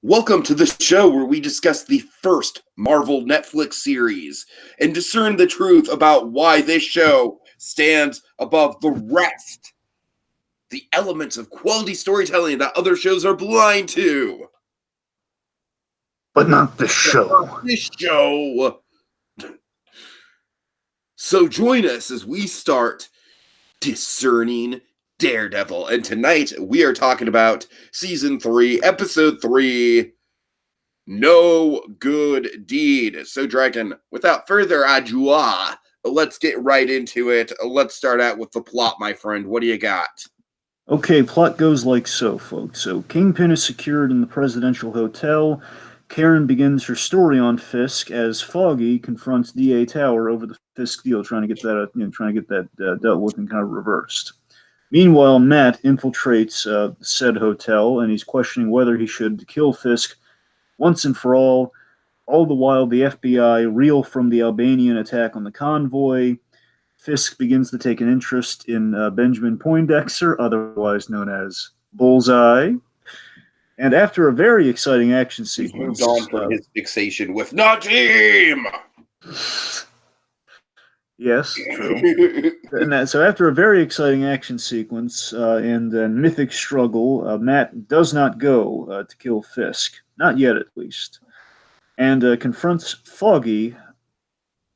Welcome to the show where we discuss the first Marvel Netflix series and discern the truth about why this show stands above the rest. The elements of quality storytelling that other shows are blind to. But not this show. This show. So join us as we start Discerning Daredevil. And tonight we are talking about Season 3, Episode 3, No Good Deed. So, Dragon, without further ado, let's get right into it. Let's start out with the plot, my friend. What do you got? Okay, plot goes like so, folks. So, Kingpin is secured in the presidential hotel. Karen begins her story on Fisk as Foggy confronts DA Tower over the Fisk deal, trying to get that dealt with and kind of reversed. Meanwhile, Matt infiltrates said hotel, and he's questioning whether he should kill Fisk once and for all. All the while, the FBI reel from the Albanian attack on the convoy. Fisk begins to take an interest in Benjamin Poindexter, otherwise known as Bullseye. And after a very exciting action sequence... He's moved on from his fixation with Nadim! Yes, true. So after a very exciting action sequence and a mythic struggle, Matt does not go to kill Fisk. Not yet, at least. And confronts Foggy,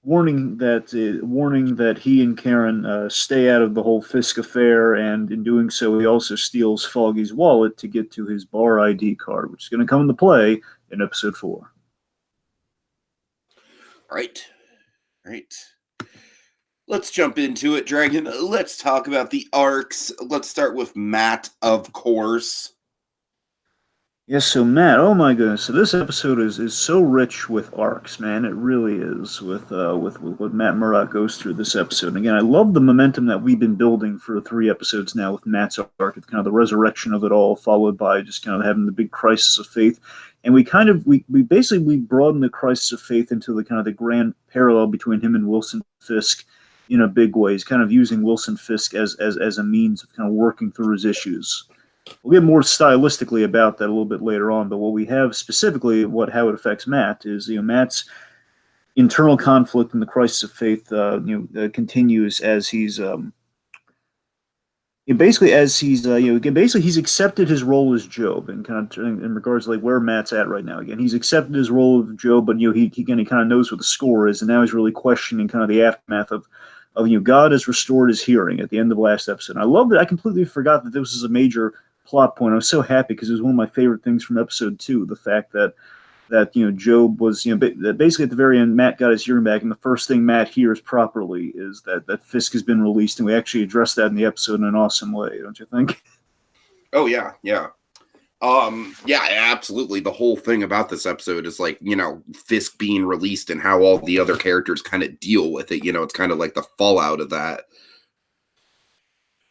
warning that he and Karen stay out of the whole Fisk affair, and in doing so, he also steals Foggy's wallet to get to his bar ID card, which is going to come into play in episode 4. Right. Let's jump into it, Dragon. Let's talk about the arcs. Let's start with Matt, of course. Yes, so Matt, oh my goodness, so this episode is so rich with arcs, man. It really is with what Matt Murdock goes through this episode. And again, I love the momentum that we've been building for 3 episodes now with Matt's arc, kind of the resurrection of it all, followed by just kind of having the big crisis of faith. And we basically broaden the crisis of faith into the kind of the grand parallel between him and Wilson Fisk in a big way. He's kind of using Wilson Fisk as a means of kind of working through his issues. We'll get more stylistically about that a little bit later on, but what we have specifically, how it affects Matt, is Matt's internal conflict in the crisis of faith continues as he's he's accepted his role as Job, and kind of in regards to like where Matt's at right now. Again, he's accepted his role of Job, but he kind of knows what the score is, and now he's really questioning kind of the aftermath of God has restored his hearing at the end of the last episode. And I love that. I completely forgot that this was a major plot point. I was so happy because it was one of my favorite things from episode 2. The fact that Job was basically at the very end, Matt got his hearing back, and the first thing Matt hears properly is that Fisk has been released, and we actually addressed that in the episode in an awesome way, don't you think? Oh yeah. Yeah, absolutely. The whole thing about this episode is Fisk being released and how all the other characters kind of deal with it. It's kind of like the fallout of that.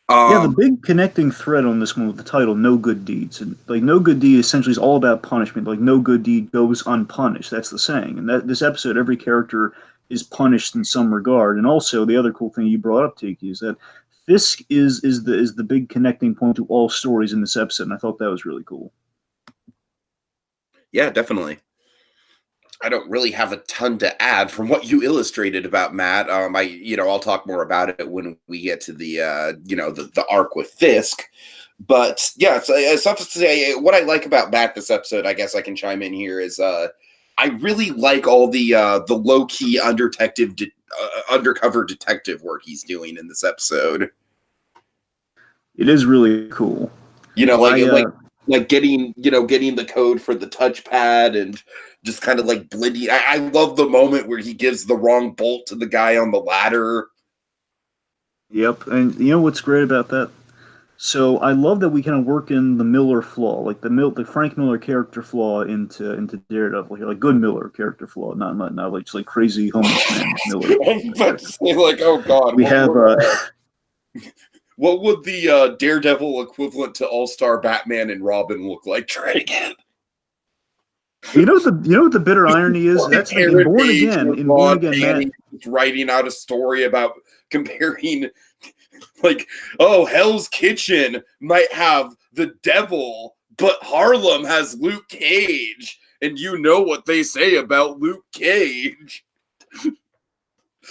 The big connecting thread on this one with the title, No Good Deeds. And No Good Deed essentially is all about punishment. No good deed goes unpunished. That's the saying. And this episode, every character is punished in some regard. And also, the other cool thing you brought up, Tiki, is that Fisk is the big connecting point to all stories in this episode, and I thought that was really cool. Yeah, definitely. I don't really have a ton to add from what you illustrated about Matt. I'll talk more about it when we get to the the arc with Fisk. But yeah, it's tough to say. What I like about Matt this episode, I guess I can chime in here, is I really like all the low key undercover detective work he's doing in this episode. It is really cool. Like getting the code for the touchpad and just kind of like blending. I love the moment where he gives the wrong bolt to the guy on the ladder. Yep, and you know what's great about that? So I love that we kind of work in the Miller flaw, like the Frank Miller character flaw into Daredevil here, like good Miller character flaw, not like just like crazy homeless man Miller. Oh God, we have. What would the Daredevil equivalent to All-Star Batman and Robin look like? Try it again. You know what the bitter irony is? That's like in Born Again. In Born Again, Matt writing out a story about comparing, Hell's Kitchen might have the devil but Harlem has Luke Cage, and you know what they say about Luke Cage.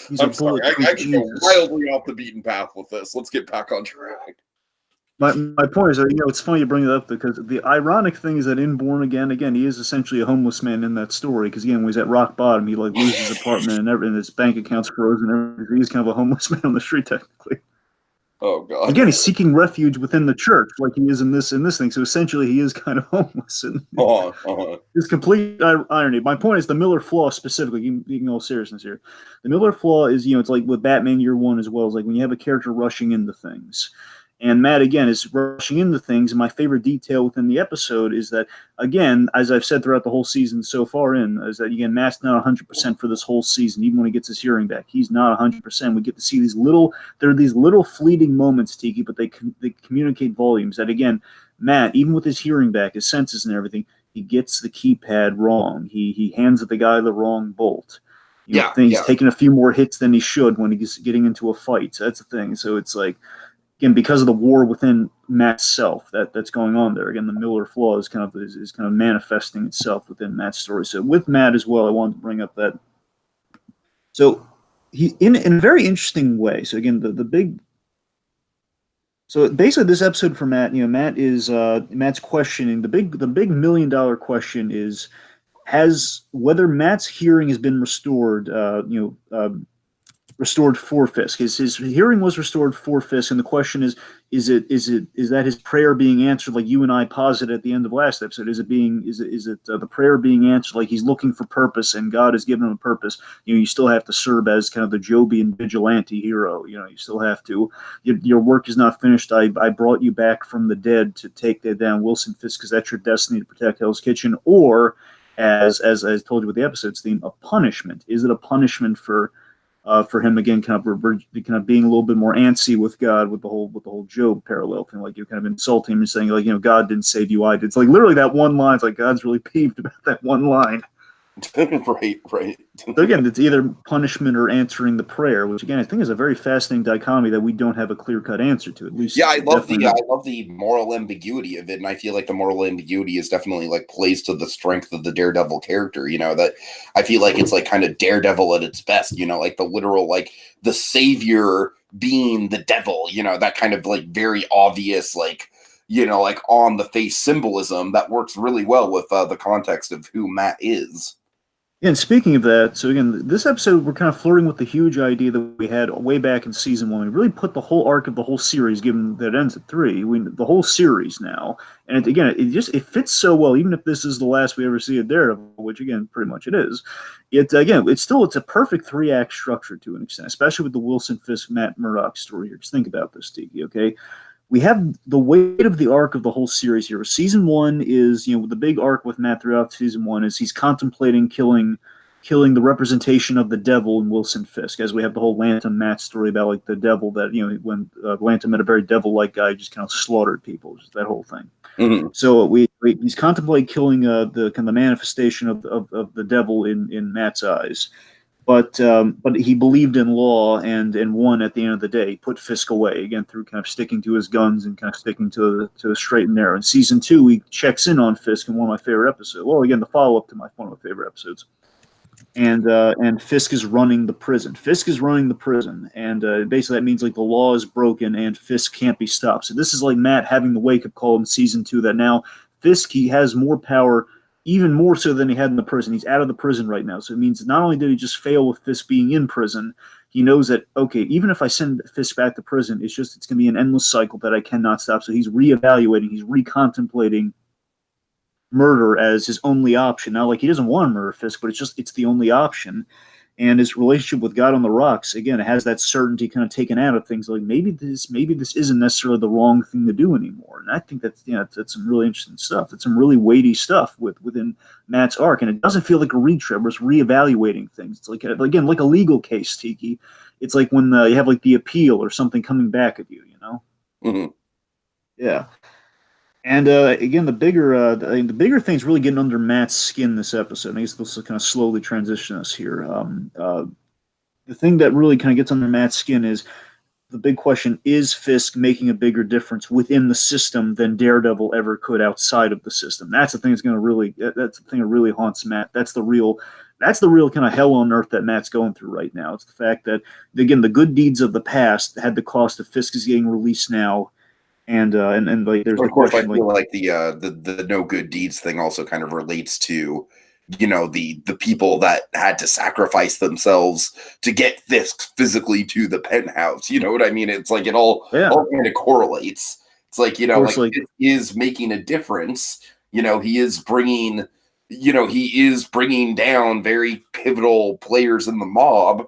He's I'm a sorry, bulletproof I can go Jesus. wildly off the beaten path with this. Let's get back on track. My point is that, it's funny you bring it up because the ironic thing is that in Born Again, he is essentially a homeless man in that story. Because again, when he's at rock bottom, he like loses his apartment and everything, his bank account's frozen. And everything. He's kind of a homeless man on the street technically. Oh God. Again, he's seeking refuge within the church, like he is in this thing. So essentially, he is kind of homeless. And it's complete irony. My point is the Miller flaw specifically. You can all seriousness here. The Miller flaw is it's like with Batman Year One as well. Is like when you have a character rushing into things. And Matt, again, is rushing into things. And my favorite detail within the episode is that, again, as I've said throughout the whole season so far is that, again, Matt's not 100% for this whole season, even when he gets his hearing back. He's not 100%. We get to see there are these little fleeting moments, Tiki, but they communicate volumes. That, again, Matt, even with his hearing back, his senses and everything, he gets the keypad wrong. He hands the guy the wrong bolt. He's taking a few more hits than he should when he's getting into a fight. So that's the thing. So it's like, again, because of the war within Matt's self that's going on there. Again, the Miller flaw is kind of manifesting itself within Matt's story. So with Matt as well, I wanted to bring up that. So he in a very interesting way. So again, the big. So basically, this episode for Matt, Matt's questioning the big $1 million question is has whether Matt's hearing has been restored. Restored for Fisk. His hearing was restored for Fisk, and the question is that his prayer being answered like you and I posited at the end of last episode? Is it the prayer being answered like he's looking for purpose and God has given him a purpose? You still have to serve as kind of the Jobian vigilante hero. You still have to. Your work is not finished. I brought you back from the dead to take down Wilson Fisk because that's your destiny to protect Hell's Kitchen. Or as I told you with the episode's theme, a punishment. Is it a punishment for him again, kind of being a little bit more antsy with God with the whole Job parallel thing, like you're kind of insulting him and saying like God didn't save you, I did. It's like literally that one line. It's like God's really peeved about that one line. Right. So again, it's either punishment or answering the prayer, which again I think is a very fascinating dichotomy that we don't have a clear-cut answer to. At least, I love the moral ambiguity of it, and I feel like the moral ambiguity is definitely like plays to the strength of the Daredevil character. That I feel like it's like kind of Daredevil at its best. Like the literal like the savior being the devil. That kind of like very obvious like on the face symbolism that works really well with the context of who Matt is. Yeah, and speaking of that, so again, this episode we're kind of flirting with the huge idea that we had way back in season 1. We really put the whole arc of the whole series, given that it ends at 3, the whole series now, and it fits so well. Even if this is the last we ever see of Daredevil, which again, pretty much it is. It's a perfect 3-act structure to an extent, especially with the Wilson Fisk Matt Murdock story here. Just think about this, Tiki. Okay. We have the weight of the arc of the whole series here. Season 1 is, the big arc with Matt throughout season 1 is he's contemplating killing the representation of the devil in Wilson Fisk, as we have the whole Lantum Matt story about like the devil that, when Lantum met a very devil-like guy, just kind of slaughtered people, just that whole thing. Mm-hmm. So he's contemplating killing the kind of manifestation of the devil in Matt's eyes. But he believed in law and won at the end of the day. He put Fisk away again through kind of sticking to his guns and kind of sticking to a straight and narrow. In season 2, he checks in on Fisk in one of my favorite episodes. Well, again, the follow up to one of my favorite episodes. And Fisk is running the prison. And basically that means like the law is broken and Fisk can't be stopped. So this is like Matt having the wake up call in season 2 that now Fisk he has more power. Even more so than he had in the prison. He's out of the prison right now. So it means not only did he just fail with Fisk being in prison, he knows that, okay, even if I send Fisk back to prison, it's going to be an endless cycle that I cannot stop. So he's reevaluating, he's recontemplating murder as his only option. Now, like he doesn't want to murder Fisk, but it's the only option. And his relationship with God on the Rocks, again, it has that certainty kind of taken out of things. Like maybe this isn't necessarily the wrong thing to do anymore. And I think that's some really interesting stuff. It's some really weighty stuff within Matt's arc, and it doesn't feel like a retread. It's reevaluating things. It's like again like a legal case, Tiki. It's like when you have like the appeal or something coming back at you. Mm-hmm. Yeah. And again, the bigger thing's really getting under Matt's skin this episode. I guess this will kind of slowly transition us here. The thing that really kind of gets under Matt's skin is the big question is Fisk making a bigger difference within the system than Daredevil ever could outside of the system? That's the thing that's the thing that really haunts Matt. That's the real kind of hell on earth that Matt's going through right now. It's the fact that, again, the good deeds of the past had the cost of Fisk is getting released now. And like there's Of the course, I question feel like the no good deeds thing also kind of relates to, the people that had to sacrifice themselves to get Fisk physically to the penthouse. You know what I mean? It's like it yeah, all kind of correlates. It's like, of course, like like it is making a difference. He is bringing down very pivotal players in the mob,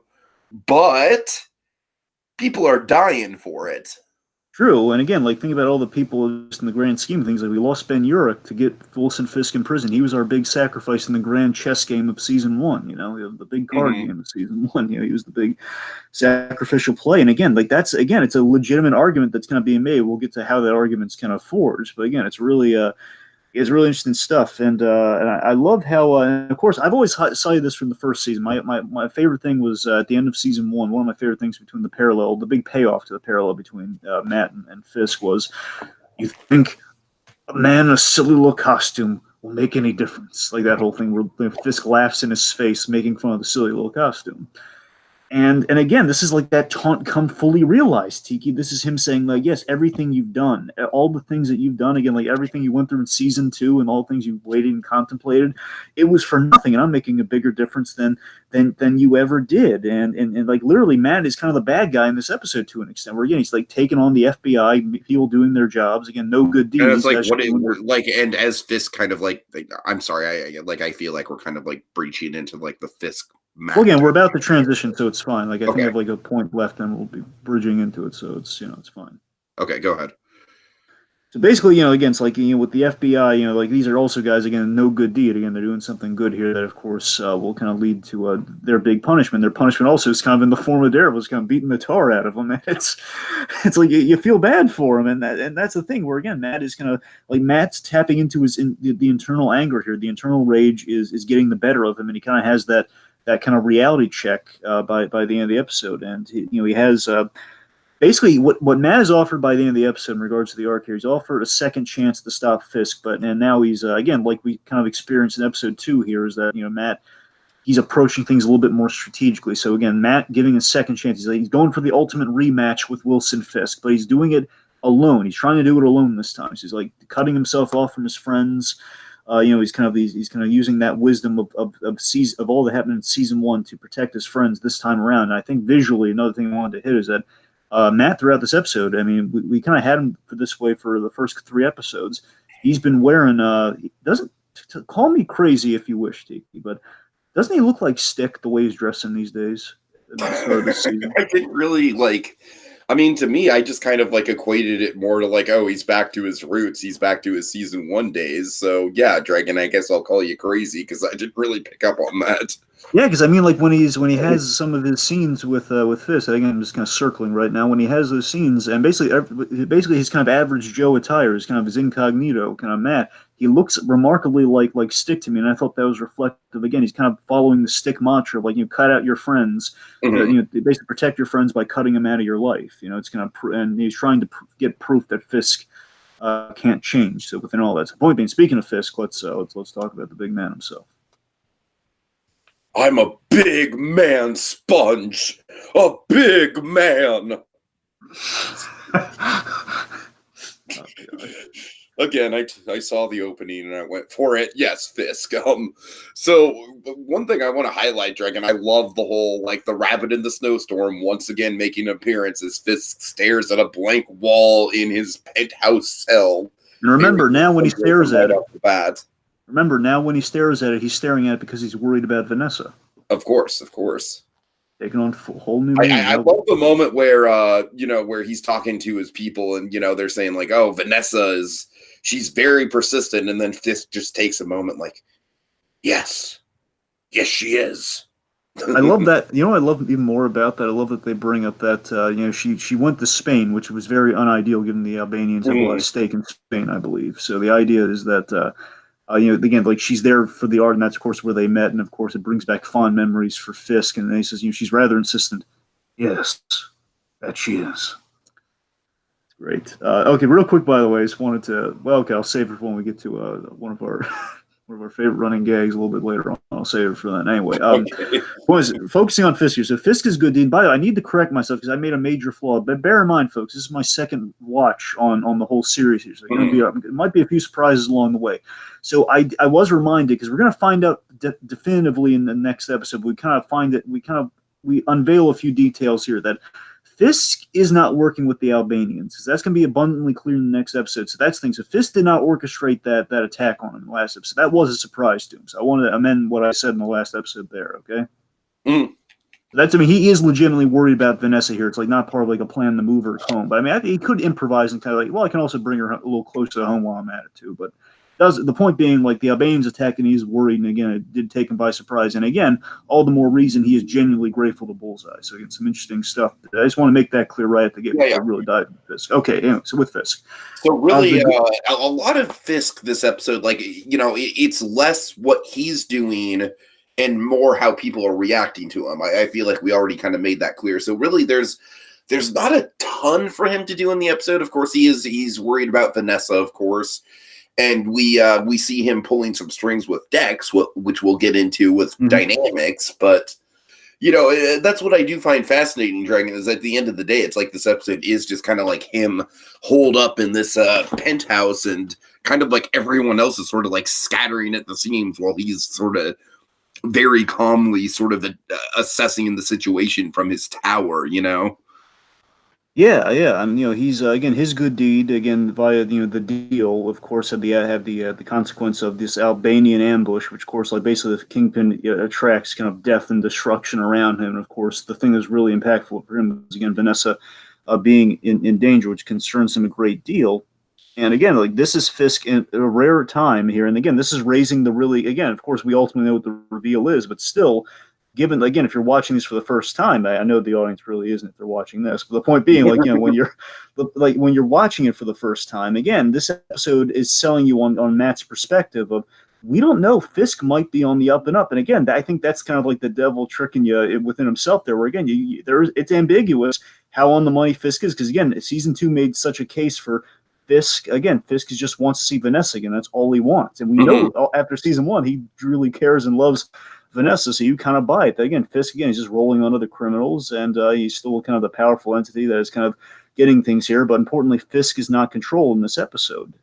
but people are dying for it. true. And again, like think about all the people just in the grand scheme of things. Like we lost Ben Urich to get Wilson Fisk in prison. He was our big sacrifice in the grand chess game of season one. The big card Mm-hmm. game of season one. He was the big sacrificial play. And again, like it's a legitimate argument that's kind of being made. We'll get to how that argument's kind of forged. But again, it's really interesting stuff, and I love how. And of course, I've always cited this from the first season. My favorite thing was at the end of season one. One of my favorite things between the big payoff to the parallel between Matt and Fisk was, you think a man in a silly little costume will make any difference? Like that whole thing where Fisk laughs in his face, making fun of the silly little costume. And again, this is like that taunt come fully realized, Tiki. This is him saying, like, yes, everything you've done, all the things that you've done, again, like everything you went through in season two and all the things you waited and contemplated, it was for nothing. And I'm making a bigger difference than you ever did. And like literally, Matt is kind of the bad guy in this episode to an extent, where again he's like taking on the FBI, people doing their jobs, again, no good And it's deeds. like like, and as Fisk kind of like, I'm sorry, I feel like we're kind of like breaching into like the Fisk. Well, again, we're about to transition, so it's fine. Like I think I Okay. have like a point left, and we'll be bridging into it, so it's fine. Okay, go ahead. So basically, again, it's like with the FBI, like these are also guys, again, no good deed. Again, they're doing something good here that, of course, will kind of lead to their big punishment. Their punishment also is kind of in the form of Daredevil, is kind of beating the tar out of them. And it's like you feel bad for him, and that's the thing where again, Matt is kind of like Matt's tapping into the internal anger here. The internal rage is getting the better of him, and he kind of has that kind of reality check by the end of the episode, and he has. Basically, what Matt has offered by the end of the episode in regards to the arc here, he's offered a second chance to stop Fisk, and now he's again, like we kind of experienced in episode 2 here, is that Matt, he's approaching things a little bit more strategically. So again, Matt giving a second chance. He's going for the ultimate rematch with Wilson Fisk, but he's doing it alone. He's trying to do it alone this time. So he's like cutting himself off from his friends. He's kind of using that wisdom of all that happened in season 1 to protect his friends this time around. And I think visually, another thing I wanted to hit is that. Matt, throughout this episode, I mean, we kind of had him for this way for the first 3 episodes. He's been wearing, doesn't call me crazy if you wish, Tiki, but doesn't he look like Stick the way he's dressing these days at the start of this season? I didn't really like. I mean, to me, I just kind of like equated it more to like, oh, he's back to his roots. He's back to his season 1 days. So yeah, Dragon, I guess I'll call you crazy because I didn't really pick up on that. Yeah, because I mean, like when he has some of his scenes with Fisk, again, I'm just kind of circling right now. When he has those scenes, and basically his kind of average Joe attire is kind of his incognito kind of Matt. He looks remarkably like Stick to me, and I thought that was reflective. Again, he's kind of following the Stick mantra of like cut out your friends, basically protect your friends by cutting them out of your life. It's kind of and he's trying to get proof that Fisk can't change. So within all that, so point being, speaking of Fisk, let's talk about the big man himself. I'm a big man sponge. A big man. Again, I saw the opening and I went for it. Yes, Fisk. So one thing I want to highlight, Dragon, I love the whole like the rabbit in the snowstorm once again making an appearance as Fisk stares at a blank wall in his penthouse cell. And remember, now when he stares at it, he's staring at it because he's worried about Vanessa. Of course. Taking on whole new meaning. I love the moment where where he's talking to his people and they're saying like, oh, Vanessa she's very persistent, and then Fisk just takes a moment like, yes she is. I love that. I love even more about that. I love that they bring up that she went to Spain, which was very unideal given the Albanians have a lot of stake in Spain, I believe. So the idea is that again, like she's there for the art, and that's of course where they met, and of course it brings back fond memories for Fisk. And then he says, she's rather insistent. Yes, That she is. Great. Okay, real quick, by the way, I just wanted to. Well, okay, I'll save it for when we get to one of our one of our favorite running gags a little bit later on. I'll save it for that anyway. Okay. Was focusing on Fisk here. So Fisk is good. By the way, I need to correct myself because I made a major flaw. But bear in mind, folks, this is my second watch on the whole series here. So it might be a few surprises along the way. So I was reminded because we're going to find out definitively in the next episode. We kind of we unveil a few details here that Fisk is not working with the Albanians. That's going to be abundantly clear in the next episode. So that's the thing. So Fisk did not orchestrate that attack on him in the last episode. That was a surprise to him. So I wanted to amend what I said in the last episode there, okay? That's, I mean, he is legitimately worried about Vanessa here. It's like not part of like a plan to move her home. But I mean, he could improvise and kind of like, well, I can also bring her a little closer to home while I'm at it too. But the point being, like the Albanians attack and he's worried, and again, it did take him by surprise. And again, all the more reason he is genuinely grateful to Bullseye. So again, some interesting stuff. I just want to make that clear right at the get before I really dive into Fisk. Okay, anyway, so with Fisk. So really, a lot of Fisk this episode, like, you know, it's less what he's doing and more how people are reacting to him. I feel like we already kind of made that clear. So really, there's not a ton for him to do in the episode. Of course, he's worried about Vanessa, of course. And we see him pulling some strings with Dex, which we'll get into with dynamics. But, you know, that's what I do find fascinating, Dragon, is at the end of the day, it's like this episode is just kind of like him holed up in this penthouse and kind of like everyone else is sort of like scattering at the seams while he's sort of very calmly sort of assessing the situation from his tower, you know? Yeah, and you know he's again his good deed again via the deal of course had the consequence of this Albanian ambush, which of course like basically the Kingpin attracts kind of death and destruction around him. And of course the thing that's really impactful for him is again Vanessa being in danger, which concerns him a great deal. And again, like this is Fisk in a rare time here, and again this is raising the really again of course we ultimately know what the reveal is, but still. Given again, if you're watching this for the first time, I know the audience really isn't if they're watching this. But the point being, like when you're watching it for the first time, again, this episode is selling you on Matt's perspective of we don't know Fisk might be on the up and up. And again, I think that's kind of like the devil tricking you within himself there. Where again, it's ambiguous how on the money Fisk is because again, season 2 made such a case for Fisk. Again, Fisk just wants to see Vanessa again. That's all he wants, and we know after season 1 he really cares and loves Vanessa, so you kind of buy it. Again, Fisk, again, he's just rolling on other criminals, and he's still kind of the powerful entity that is kind of getting things here. But importantly, Fisk is not controlled in this episode.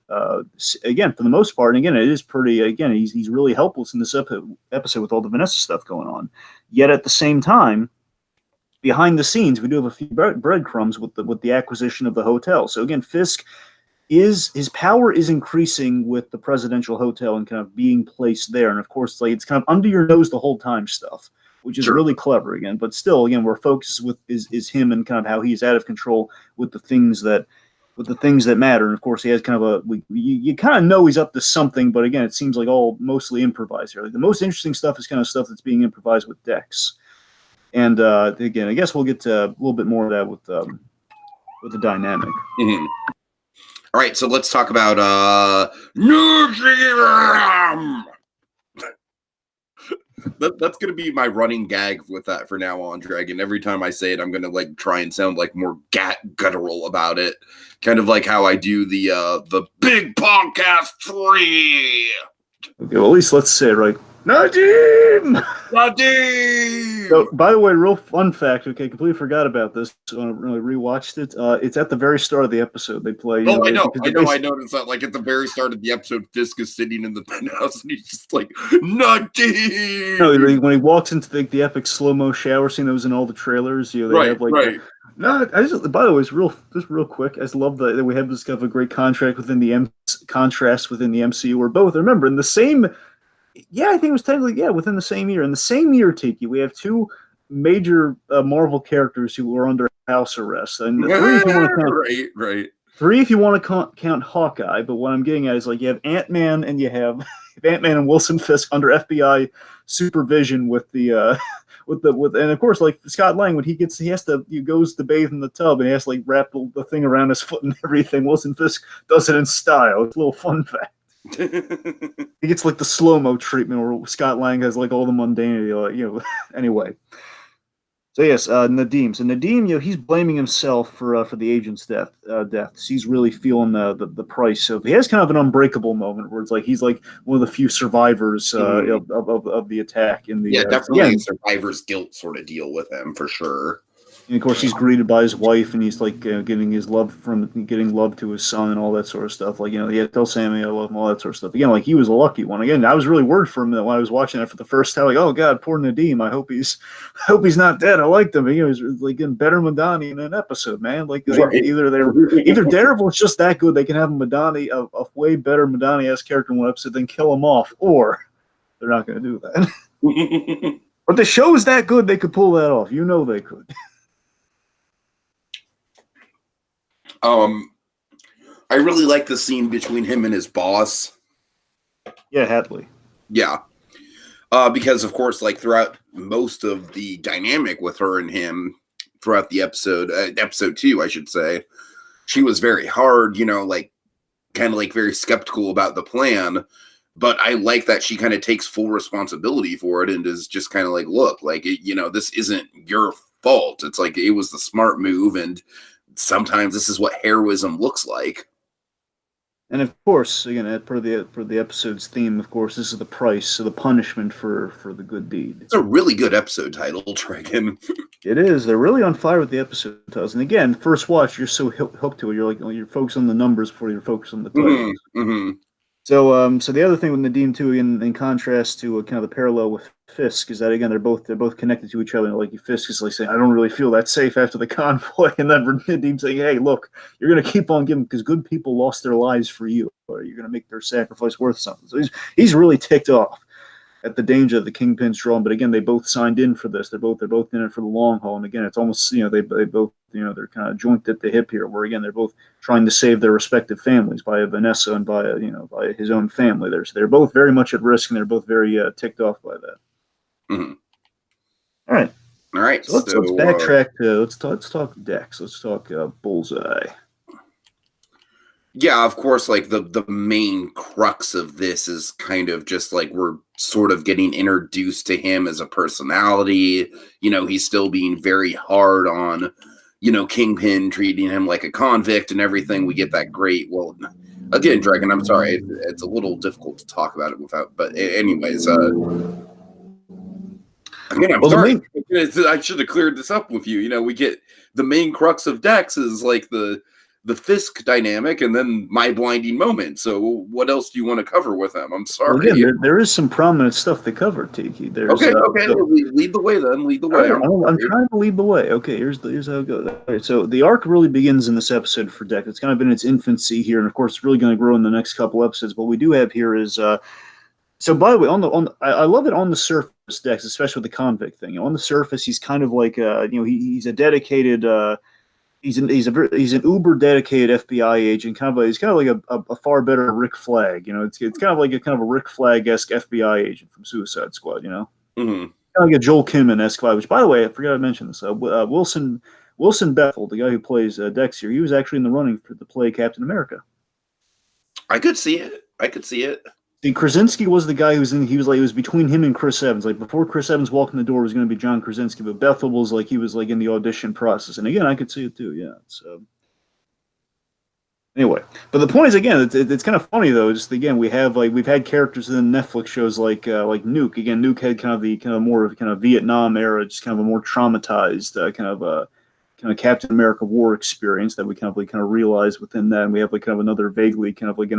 Again, for the most part, and again, it is pretty, again, he's really helpless in this episode with all the Vanessa stuff going on. Yet at the same time, behind the scenes, we do have a few breadcrumbs with the acquisition of the hotel. So again, Fisk his power is increasing with the presidential hotel and kind of being placed there. And of course, like it's kind of under your nose the whole time stuff, which is really clever again. But still, again, where focus is him and kind of how he's out of control with the things that matter. And of course, he has kind of you kind of know he's up to something, but again, it seems like all mostly improvised here. Like the most interesting stuff is kind of stuff that's being improvised with Dex. And again, I guess we'll get to a little bit more of that with the dynamic. Mm-hmm. All right, so let's talk about nuclear. That's going to be my running gag with that for now on, Dragon. Every time I say it, I'm going to like try and sound like more guttural about it, kind of like how I do the big podcast 3. Okay, well, at least let's say it right. Nadim! So, by the way, real fun fact. Okay, completely forgot about this. So I really rewatched it. It's at the very start of the episode. They play. I noticed that. Like at the very start of the episode, Fisk is sitting in the penthouse and he's just like Nadim. No, when he walks into the epic slow mo shower scene that was in all the trailers, they have like. Right. No, by the way, it's real quick. I just love that we have this kind of a great contrast within the MCU. Where both remember in the same. Yeah, I think it was technically within the same year. In the same year, Tiki, we have 2 major Marvel characters who were under house arrest, and 3 if you want to count. Right. 3 if you want to count Hawkeye. But what I'm getting at is like you have Ant-Man and you have Ant-Man and Wilson Fisk under FBI supervision with the and of course like Scott Lang when he goes to bathe in the tub and he has to like wrap the thing around his foot and everything. Wilson Fisk does it in style. It's a little fun fact. He gets like the slow-mo treatment where Scott Lang has like all the mundanity, anyway. So yes, Nadim. So Nadim, he's blaming himself for the agent's deaths. He's really feeling the price. So he has kind of an unbreakable moment where it's like he's like one of the few survivors Mhm. of the attack in Yeah, the definitely a again. survivor's guilt sort of deal with him for sure. And of course, he's greeted by his wife, and he's like getting love to his son and all that sort of stuff. Like, yeah, tell Sammy I love him, all that sort of stuff. Again, like he was a lucky one. Again, I was really worried for him that when I was watching that for the first time. Like, oh God, poor Nadim. I hope he's not dead. I liked him. He was like getting better Madani in an episode, man. Like Right. either Daredevil is just that good, they can have Madani a way better Madani as character in one episode, then kill him off, or they're not going to do that. But the show is that good, they could pull that off. You know they could. um, I really like the scene between him and his boss. Yeah, Hadley. Yeah. Because of course, like throughout most of the dynamic with her and him throughout the episode 2, I should say, she was very hard, like kind of like very skeptical about the plan. But I like that she kind of takes full responsibility for it and is just kind of like, look, like, this isn't your fault. It's like it was the smart move. And sometimes this is what heroism looks like. And of course, again, per the episode's theme, of course, this is the price, so the punishment for the good deed. It's a really good episode title, Dragon. It is. They're really on fire with the episode titles. And again, first watch, you're so hooked to it. You're like, you're focused on the numbers before you're focused on the titles. Mm-hmm. So the other thing with Nadim too, in contrast to kind of the parallel with Fisk, is that again they're both connected to each other. Like Fisk is like saying, "I don't really feel that safe after the convoy," and then Nadim saying, "Hey, look, you're gonna keep on giving because good people lost their lives for you, or you're gonna make their sacrifice worth something." So he's really ticked off at the danger of the Kingpin's drawn. But again, they both signed in for this. They're both in it for the long haul. And again, it's almost they both they're kind of joint at the hip here. Where again, they're both trying to save their respective families by Vanessa and by by his own family. They're both very much at risk, and they're both very ticked off by that. Mm-hmm. All right. All right. So let's backtrack to let's talk Dex. Let's talk Bullseye. Yeah, of course, like the main crux of this is kind of just like we're sort of getting introduced to him as a personality. He's still being very hard on, Kingpin, treating him like a convict and everything. We get that great. Well, again, Dragon, I'm sorry. It's a little difficult to talk about it without, but anyways, again, I'm sorry. I should have cleared this up with you. We get the main crux of Dex is like the Fisk dynamic and then my blinding moment. So what else do you want to cover with him? I'm sorry. Well, again, there is some prominent stuff to cover, Tiki. Okay. Lead the way then. Lead the way. I'm trying to lead the way. Okay, here's how it goes. All right, so the arc really begins in this episode for Dex. It's kind of in its infancy here, and of course, it's really going to grow in the next couple episodes. What we do have here is so. By the way, I love it on the surface, Dex, especially with the convict thing. On the surface, he's kind of like he's a dedicated. He's an uber dedicated FBI agent. He's kind of like a far better Rick Flag. It's kind of like a Rick Flag-esque FBI agent from Suicide Squad. Mm-hmm. Kind of like a Joel Kinnaman-esque vibe. Which, by the way, I forgot to mention this. Wilson Bethel, the guy who plays Dex here, he was actually in the running to play Captain America. I could see it. See, Krasinski was the guy he was between him and Chris Evans. Like before Chris Evans walked in the door, it was going to be John Krasinski, but Bethel was like in the audition process. And again, I could see it too. Yeah. So anyway, but the point is again, it's kind of funny though. Just again, we've had characters in Netflix shows like Nuke. Again, Nuke had kind of more of kind of Vietnam era, just kind of a more traumatized kind of Captain America war experience that we kind of realize within that. And we have like kind of another vaguely kind of like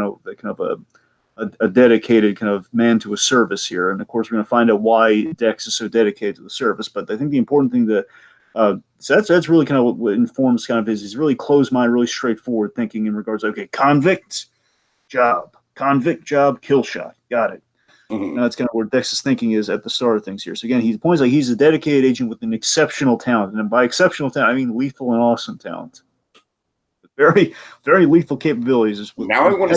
a dedicated kind of man to a service here. And of course, we're going to find out why Dex is so dedicated to the service. But I think the important thing so that's really kind of what informs kind of his really closed mind, really straightforward thinking in regards to, okay, convict job, kill shot. Got it. Mm-hmm. Now that's kind of where Dex's thinking is at the start of things here. So again, he points like he's a dedicated agent with an exceptional talent. And by exceptional talent, I mean lethal and awesome talent. Very, very lethal capabilities. Now I want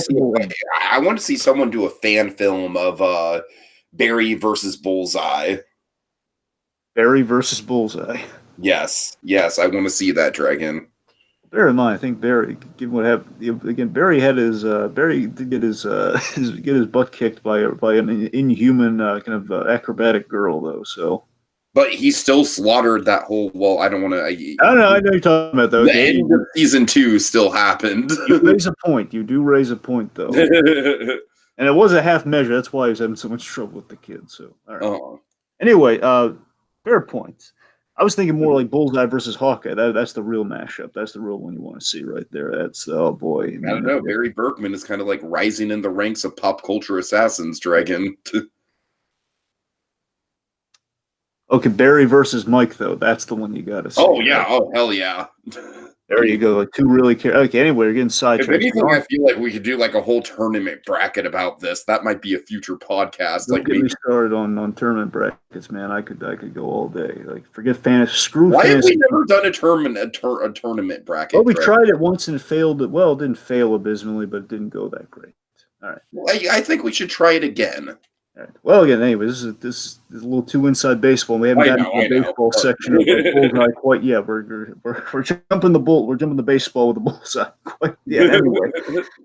to see someone do a fan film of Barry versus Bullseye. Barry versus Bullseye. Yes, I want to see that, Dragon. Bear in mind, I think Barry, given what happened again, Barry did get his butt kicked by an inhuman kind of acrobatic girl though. So But he still slaughtered that whole. Well, I don't want to. I know you're talking about though. The end of season 2 still happened. You raise a point. You do raise a point though, and it was a half measure. That's why he was having so much trouble with the kids. So all right. Anyway, fair point. I was thinking more like Bullseye versus Hawkeye. That's the real mashup. That's the real one you want to see right there. That's oh boy. I don't know. Barry Berkman is kind of like rising in the ranks of pop culture assassins. Dragon. Okay, Barry versus Mike though. That's the one you got to see. Oh yeah. Oh hell yeah. There you go. Like two really okay. Anyway, we're getting sidetracked. If anything, I feel like we could do like a whole tournament bracket about this. That might be a future podcast. Don't get me started on tournament brackets, man. I could go all day. Like forget fantasy. Screw. Why fantasy. Have we never done a tournament bracket? Well, we tried it once and it failed. Well, it didn't fail abysmally, but it didn't go that great. All right. Well, I think we should try it again. Right. Well, again, anyway, this is a little too inside baseball. We haven't gotten to the baseball section of the bullseye quite yet. We're jumping the bull. We're jumping the baseball with the bullseye quite yet. Anyway,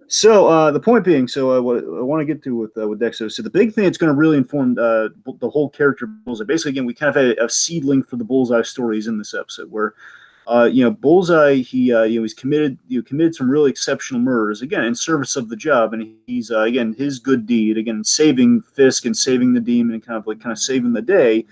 so the point being, what I want to get to with Dexter. So the big thing that's going to really inform the whole character of Bullseye. Basically, again, we kind of had a seedling for the Bullseye stories in this episode where. Bullseye, he's committed some really exceptional murders, again, in service of the job. And he's, again, his good deed, again, saving Fisk and saving the demon and kind of saving the day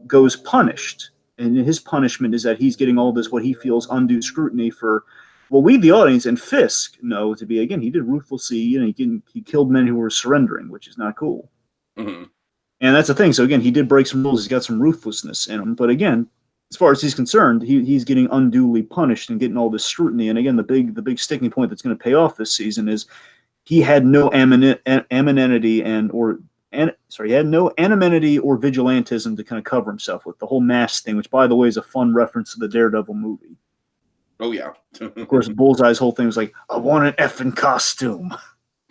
goes punished. And his punishment is that he's getting all this, what he feels, undue scrutiny for what we, the audience, and Fisk know to be, again, he did ruthlessly, he killed men who were surrendering, which is not cool. Mm-hmm. And that's the thing. So, again, he did break some rules. He's got some ruthlessness in him. But, again, as far as he's concerned, he's getting unduly punished and getting all this scrutiny. And again, the big sticking point that's going to pay off this season is he had no anonymity or vigilantism to kind of cover himself with the whole mask thing, which by the way is a fun reference to the Daredevil movie. Oh yeah. Of course, Bullseye's whole thing was like, I want an effing costume.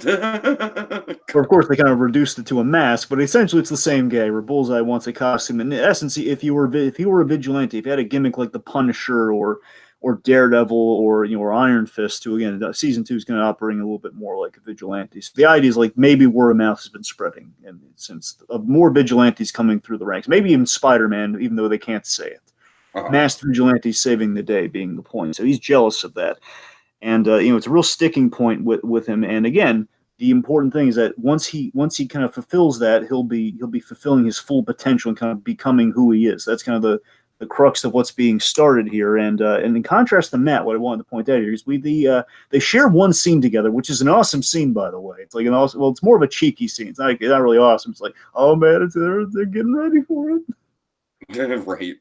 Of course, they kind of reduced it to a mask, but essentially it's the same guy. Where Bullseye wants a costume. In essence, if you were a vigilante, if you had a gimmick like the Punisher or Daredevil or Iron Fist, who again season 2 is going to operate a little bit more like a vigilante. So the idea is like maybe word of mouth has been spreading, and since more vigilantes coming through the ranks, maybe even Spider-Man, even though they can't say it. Masked vigilantes saving the day being the point. So he's jealous of that. And it's a real sticking point with him. And again, the important thing is that once he kind of fulfills that, he'll be fulfilling his full potential and kind of becoming who he is. That's kind of the crux of what's being started here. And in contrast to Matt, what I wanted to point out here is they share one scene together, which is an awesome scene, by the way. It's like it's more of a cheeky scene. It's not really awesome. It's like, oh man, they're getting ready for it. Right.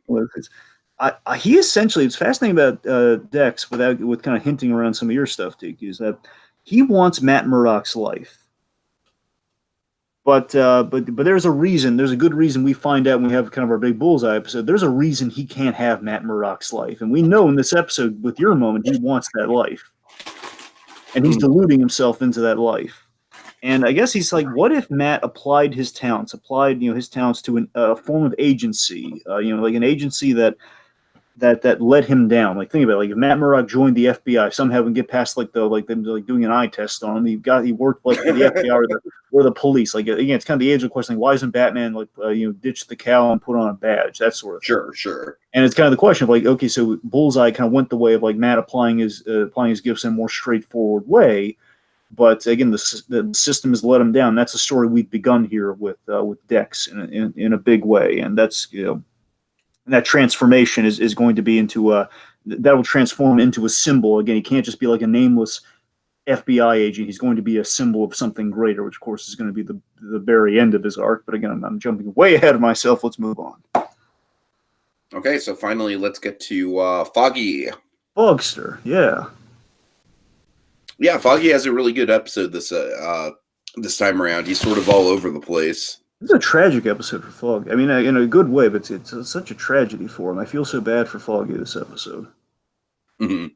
He essentially, it's fascinating about Dex with kind of hinting around some of your stuff, Tiki, is that he wants Matt Murdock's life. But there's a reason, there's a good reason we find out when we have kind of our big Bullseye episode, there's a reason he can't have Matt Murdock's life. And we know in this episode, with your moment, he wants that life. And he's deluding himself into that life. And I guess he's like, what if Matt applied his talents to a form of agency, like an agency that let him down. Like think about it, like if Matt Murdock joined the FBI, somehow we get past them doing an eye test on him. He worked like for the FBI or the police. Like again, it's kind of the age of question. Like, why isn't Batman ditch the cowl and put on a badge? That sort of thing. Sure. And it's kind of the question of like, okay, so Bullseye kind of went the way of like Matt applying his gifts in a more straightforward way. But again, the system has let him down. That's a story we've begun here with Dex in a big way, and that's and that transformation is going to be that will transform into a symbol. Again, he can't just be like a nameless FBI agent. He's going to be a symbol of something greater, which of course is going to be the very end of his arc. But again, I'm jumping way ahead of myself. Let's move on. Okay, so finally, let's get to Foggy. Fogster, yeah. Yeah, Foggy has a really good episode this time around. He's sort of all over the place. It's a tragic episode for Foggy. I mean, in a good way, but it's such a tragedy for him. I feel so bad for Foggy this episode. Mm-hmm.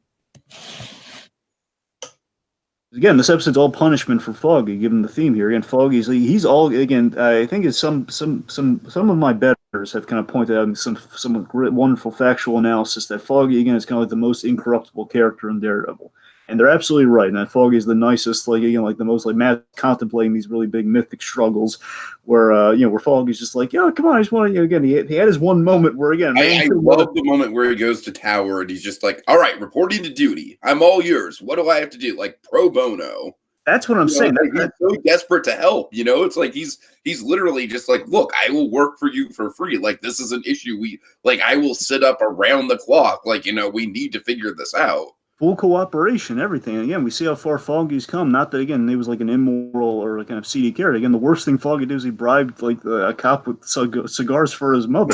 Again, this episode's all punishment for Foggy, given the theme here. Again, Foggy's he's all again. I think it's some of my betters have kind of pointed out in some wonderful factual analysis that Foggy again is kind of like the most incorruptible character in Daredevil. And they're absolutely right. And that Foggy's the nicest, like, like the most, like, Matt contemplating these really big mythic struggles where, where Foggy's just like, yeah, come on, I just want to, again, he had his one moment where, again, man, I love the moment where he goes to Tower and he's just like, all right, reporting to duty. I'm all yours. What do I have to do? Like pro bono. That's what I'm saying. Like, he's so desperate to help. It's like he's literally just like, look, I will work for you for free. Like, this is an issue. I will sit up around the clock. Like, we need to figure this out. Full cooperation, everything. And again, we see how far Foggy's come. Not that, again, he was like an immoral or kind of seedy character. Again, the worst thing Foggy did is he bribed like a cop with cigars for his mother.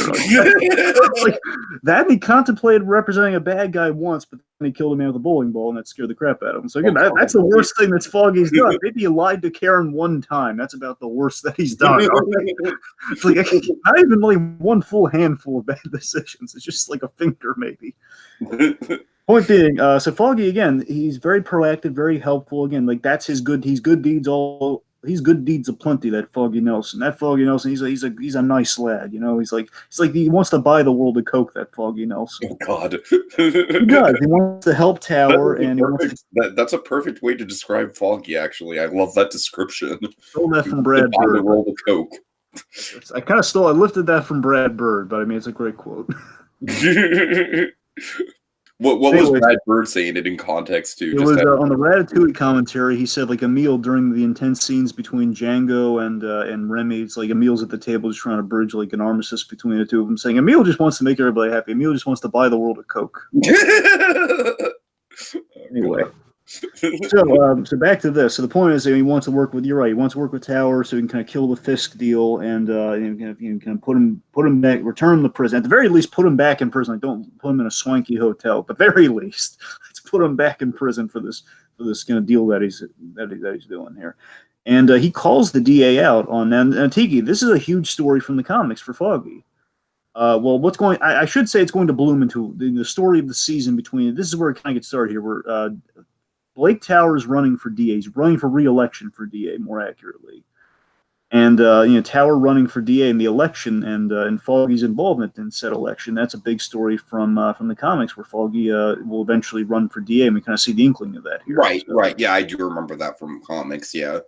Like that, he contemplated representing a bad guy once, but then he killed a man with a bowling ball, and that scared the crap out of him. So again, that's the worst thing that Foggy's done. Maybe he lied to Karen one time. That's about the worst that he's done. It's like not even like one full handful of bad decisions. It's just like a finger, maybe. Point being, so Foggy, again, he's very proactive, very helpful. Again, like that's he's good deeds aplenty. That Foggy Nelson, he's a nice lad. He's like he wants to buy the world of coke. That Foggy Nelson. Oh God, he does. He wants to help Tower, that's a perfect way to describe Foggy. Actually, I love that description. Stole that from Brad Bird. The world of coke. I lifted that from Brad Bird, but I mean it's a great quote. What was Brad Bird saying it in context to? It was on the Ratatouille commentary. He said like Emile during the intense scenes between Django and Remy. It's like Emile's at the table just trying to bridge like an armistice between the two of them, saying Emile just wants to make everybody happy. Emile just wants to buy the world of coke. Anyway. So back to this. So the point is that he wants to work with. You're right. He wants to work with Tower so he can kind of kill the Fisk deal and kind of put him back, return him to prison. At the very least, put him back in prison. Like, don't put him in a swanky hotel. At the very least, let's put him back in prison for this kind of deal that he's doing here. And he calls the DA out on and Tiki. This is a huge story from the comics for Foggy. What's going? I should say it's going to bloom into the story of the season between. This is where it kind of gets started here. Where Blake Tower is running for DA. He's running for re-election for DA, more accurately. And Tower running for DA in the election, and Foggy's involvement in said election. That's a big story from the comics, where Foggy will eventually run for DA, and we kind of see the inkling of that here. Right. Yeah, I do remember that from comics. Yeah.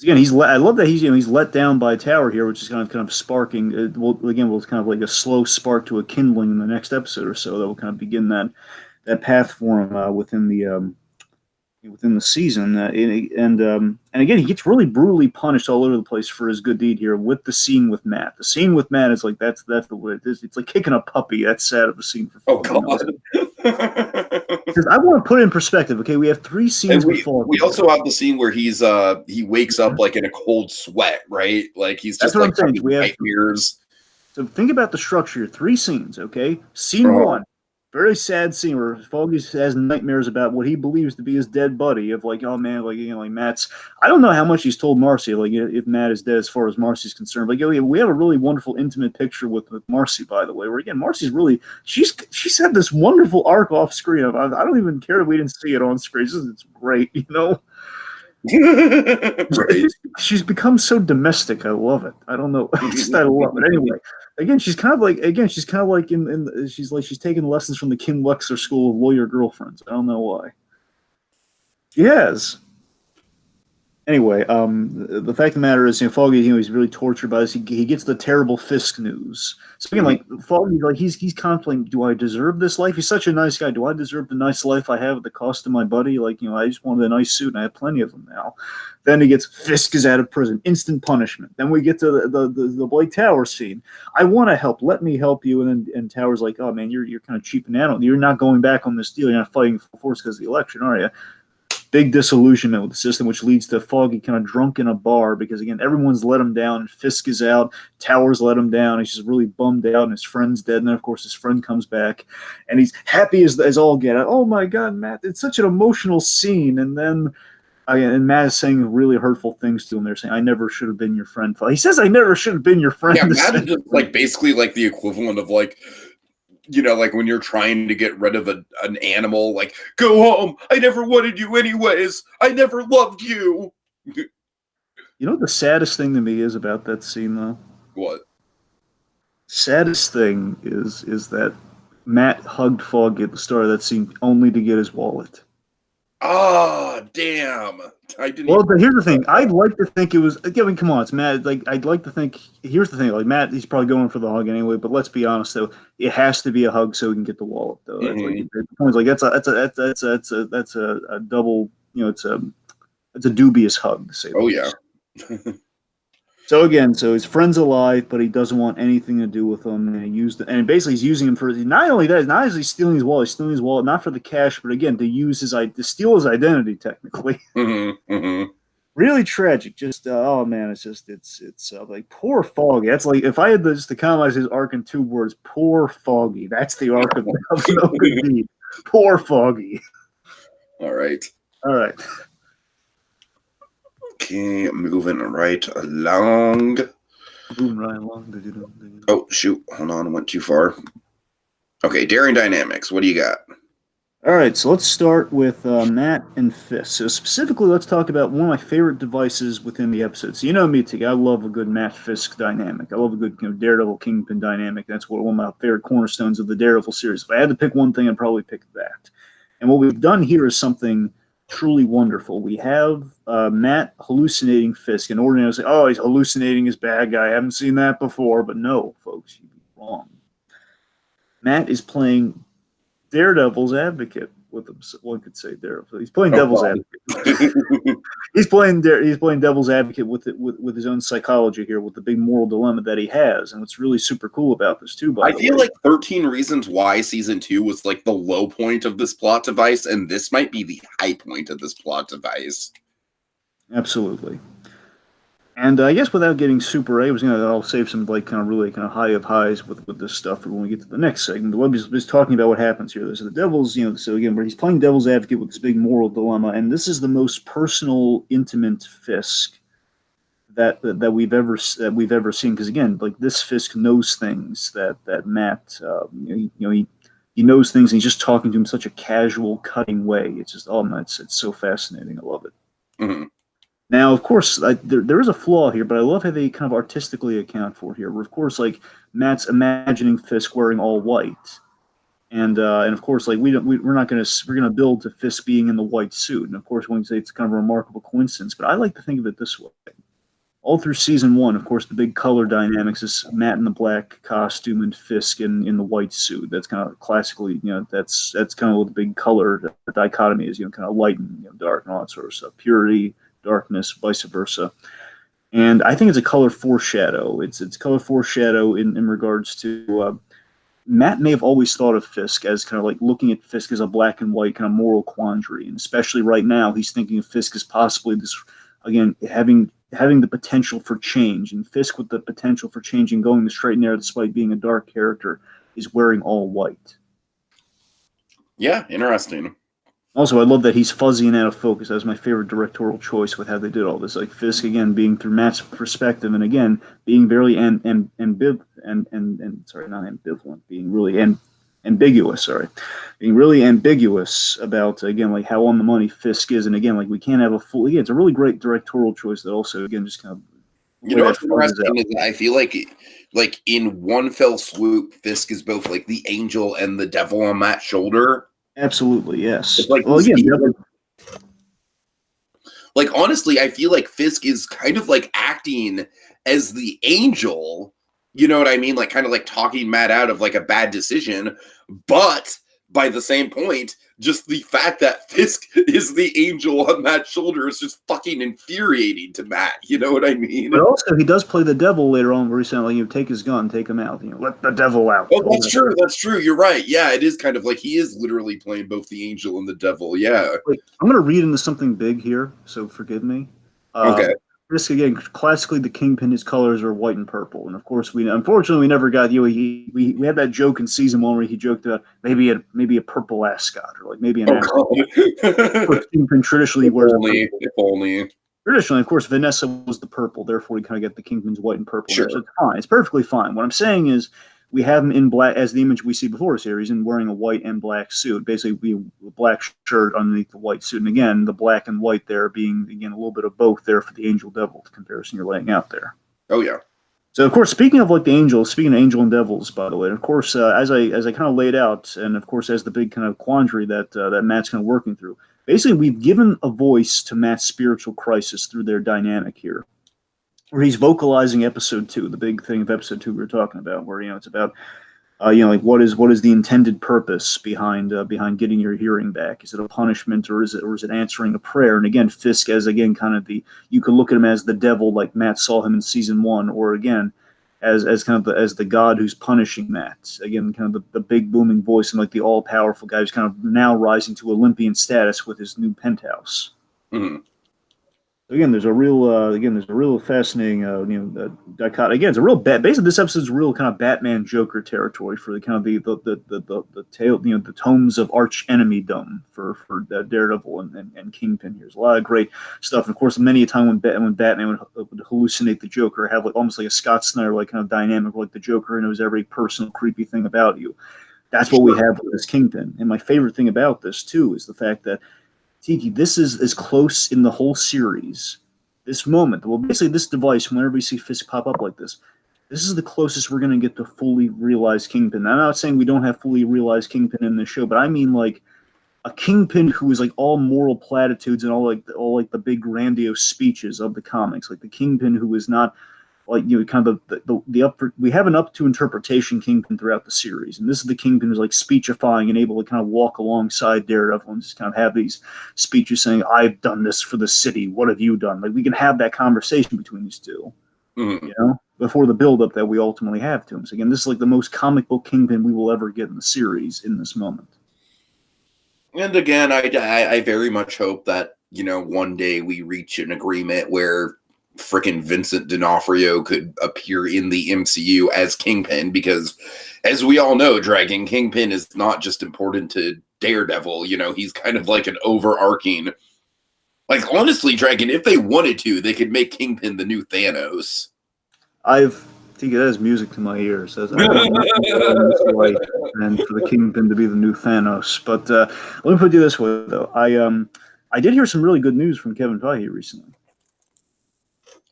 Again, I love that he's let down by Tower here, which is kind of sparking. Will kind of like a slow spark to a kindling in the next episode or so that will kind of begin that path for him within the season, and again, he gets really brutally punished all over the place for his good deed here with the scene with Matt. The scene with Matt is like that's the way it is. It's like kicking a puppy. That's sad of a scene for Foggy. Oh God! Because I want to put it in perspective. Okay, we have 3 scenes. We also have the scene where he wakes up like in a cold sweat, right? Like he's just like having nightmares. So think about the structure. 3 scenes. Okay, scene 1. Very sad scene where Foggy has nightmares about what he believes to be his dead buddy. Of like, oh man, like like Matt's. I don't know how much he's told Marcy, like if Matt is dead as far as Marcy's concerned. But we have a really wonderful intimate picture with Marcy, by the way. Where again, Marcy's really she's had this wonderful arc off screen. I don't even care that we didn't see it on screen. It's great, Right. She's become so domestic. I love it. I don't know. I love it. Anyway, again, she's kind of like she's taking lessons from the Kim Wexler School of Lawyer Girlfriends. I don't know why. Yes. Anyway, the fact of the matter is, Foggy, he's really tortured by this. He gets the terrible Fisk news. So again, like Foggy, like he's contemplating, do I deserve this life? He's such a nice guy. Do I deserve the nice life I have at the cost of my buddy? Like, I just wanted a nice suit, and I have plenty of them now. Then he gets Fisk is out of prison, instant punishment. Then we get to the Blake Tower scene. I want to help. Let me help you. And Tower's like, oh man, you're kind of cheaping out. You're not going back on this deal. You're not fighting full force because of the election, are you? Big disillusionment with the system, which leads to Foggy kind of drunk in a bar because, again, everyone's let him down. And Fisk is out. Tower's let him down. He's just really bummed out, and his friend's dead. And then, of course, his friend comes back, and he's happy as all get out. Oh, my God, Matt, it's such an emotional scene. And then Matt is saying really hurtful things to him. They're saying, I never should have been your friend. He says, I never should have been your friend. Yeah, Matt is just, like, basically like the equivalent of, like, like when you're trying to get rid of an animal, like, go home. I never wanted you anyways. I never loved you. You know what the saddest thing to me is about that scene, though? What? Saddest thing is that Matt hugged Foggy at the start of that scene only to get his wallet. Oh, damn. I didn't Well, even but here's the think thing. about I'd like to think it was. I mean, come on, it's Matt. Like, I'd like to think. Here's the thing. Like Matt, he's probably going for the hug anyway. But let's be honest, though, it has to be a hug so we can get the wallet. Though that. that's like Hmm. the point. Like that's a double. You know, it's a dubious hug to say the Oh, yeah. least. So again, so his friend's alive, but he doesn't want anything to do with him, and and basically he's using him for not only that, not only is he stealing his wallet, he's stealing his wallet not for the cash, but again to steal his identity technically. Hmm. Hmm. Really tragic. Just oh man, it's like poor Foggy. That's like if I had just to summarize his arc in 2 words, poor Foggy. That's the arc of no good deed. Poor Foggy. All right. All right. Okay, moving right along. Moving right along. Oh, shoot. Hold on. I went too far. Okay, Daring Dynamics. What do you got? All right, so let's start with Matt and Fisk. So specifically, let's talk about one of my favorite devices within the episode. So you know me, Tiki. I love a good Matt Fisk dynamic. I love a good Daredevil Kingpin dynamic. That's one of my favorite cornerstones of the Daredevil series. If I had to pick one thing, I'd probably pick that. And what we've done here is something truly wonderful. We have Matt hallucinating Fisk, and ordinarily say, "Oh, he's hallucinating his bad guy." I haven't seen that before, but no, folks, you'd be wrong. Matt is playing Daredevil's advocate with him. One could say Daredevil. He's playing Oh, devil's God. advocate. He's playing devil's advocate with his own psychology here, with the big moral dilemma that he has, and what's really super cool about this too, by I the feel way. like 13 Reasons Why Season 2 was like the low point of this plot device, and this might be the high point of this plot device. Absolutely. And I guess without getting super, I'll save some like kind of really kind of high of highs with this stuff for when we get to the next segment. The web is talking about what happens here. So the devil's, so again, where he's playing devil's advocate with this big moral dilemma, and this is the most personal, intimate Fisk that we've ever seen. Because again, like this Fisk knows things that Matt, he knows things, and he's just talking to him in such a casual, cutting way. It's just oh man, it's so fascinating. I love it. Mm-hmm. Now, of course, there is a flaw here, but I love how they kind of artistically account for it here. Where, of course, like Matt's imagining Fisk wearing all white, and of course, like we're gonna build to Fisk being in the white suit, and of course, when we say it's kind of a remarkable coincidence, but I like to think of it this way: all through season one, of course, the big color dynamics is Matt in the black costume and Fisk in the white suit. That's kind of classically, that's kind of what the big color the dichotomy is, kind of light and dark and all that sort of stuff, purity, darkness, vice versa. And I think it's a color foreshadow. It's color foreshadow in regards to Matt may have always thought of Fisk as kind of like looking at Fisk as a black and white kind of moral quandary, and especially right now, he's thinking of Fisk as possibly this again having the potential for change, and Fisk with the potential for change and going the straight and narrow despite being a dark character is wearing all white. Yeah, interesting. Also, I love that he's fuzzy and out of focus. That was my favorite directorial choice with how they did all this. Like Fisk again being through Matt's perspective, and again being very sorry, not ambivalent, being really ambiguous. Sorry, being really ambiguous about again like how on the money Fisk is, and again like we can't have a full. Again, it's a really great directorial choice that also again just kind of What's interesting is I feel like in one fell swoop, Fisk is both like the angel and the devil on Matt's shoulder. Absolutely, yes. It's like, well, again, like honestly, I feel like Fisk is kind of like acting as the angel. You know what I mean? Like kind of like talking Matt out of like a bad decision, but by the same point, just the fact that Fisk is the angel on Matt's shoulder is just fucking infuriating to Matt. You know what I mean? But also, he does play the devil later on, where he's saying, like, take his gun, take him out, let the devil out. Oh, that's true. That's true. You're right. Yeah, it is kind of like he is literally playing both the angel and the devil. Yeah. Wait, I'm going to read into something big here, so forgive me. Okay. Fisk, again, classically, the Kingpin, his colors are white and purple. And of course, unfortunately, we never got, we had that joke in season one where he joked about maybe a purple ascot, or like maybe an ascot. Kingpin traditionally wears if only. Traditionally, of course, Vanessa was the purple, therefore we kind of get the Kingpin's white and purple. Sure. So it's fine. It's perfectly fine. What I'm saying is we have him in black, as the image we see before us here. He's in wearing a white and black suit, basically a black shirt underneath the white suit. And again, the black and white there being, again, a little bit of both there for the angel devil comparison you're laying out there. Oh, yeah. So, of course, speaking of like the angels, speaking of angel and devils, by the way, and of course, as I kind of laid out, and of course, as the big kind of quandary that Matt's kind of working through, basically we've given a voice to Matt's spiritual crisis through their dynamic here, where he's vocalizing episode 2, the big thing of episode 2 we were talking about, where it's about like what is the intended purpose behind getting your hearing back? Is it a punishment, or is it answering a prayer? And again, Fisk as again kind of you could look at him as the devil, like Matt saw him in season 1, or again as kind of as the god who's punishing Matt. Again, kind of the big booming voice and like the all powerful guy who's kind of now rising to Olympian status with his new penthouse. Mm-hmm. Again, there's a real fascinating dichotomy. Again, it's a real basically this episode's real kind of Batman Joker territory for the kind of the tale, the tomes of arch enemy-dom for Daredevil and Kingpin. Here's a lot of great stuff. And of course, many a time when Batman would hallucinate the Joker, have like almost like a Scott Snyder like kind of dynamic, like the Joker knows every personal creepy thing about you. That's what we have with this Kingpin. And my favorite thing about this too is the fact that Tiki, this is as close in the whole series. This moment, well, basically this device, whenever we see Fisk pop up like this is the closest we're going to get to fully realized Kingpin. I'm not saying we don't have fully realized Kingpin in this show, but I mean like a Kingpin who is like all moral platitudes and all like the big grandiose speeches of the comics. Like the Kingpin who is not like kind of the up. We have an up to interpretation Kingpin throughout the series, and this is the Kingpin who's like speechifying and able to kind of walk alongside Daredevil and just kind of have these speeches saying, "I've done this for the city. What have you done?" Like we can have that conversation between these two, before the buildup that we ultimately have to him. So again, this is like the most comic book Kingpin we will ever get in the series in this moment. And again, I very much hope that one day we reach an agreement where frickin' Vincent D'Onofrio could appear in the MCU as Kingpin, because as we all know, Dragon, Kingpin is not just important to Daredevil. He's kind of like an overarching, like, honestly, Dragon, if they wanted to, they could make Kingpin the new Thanos. I think it has music to my ears. I don't know and for the Kingpin to be the new Thanos. But let me put it this way, though. I did hear some really good news from Kevin Feige recently.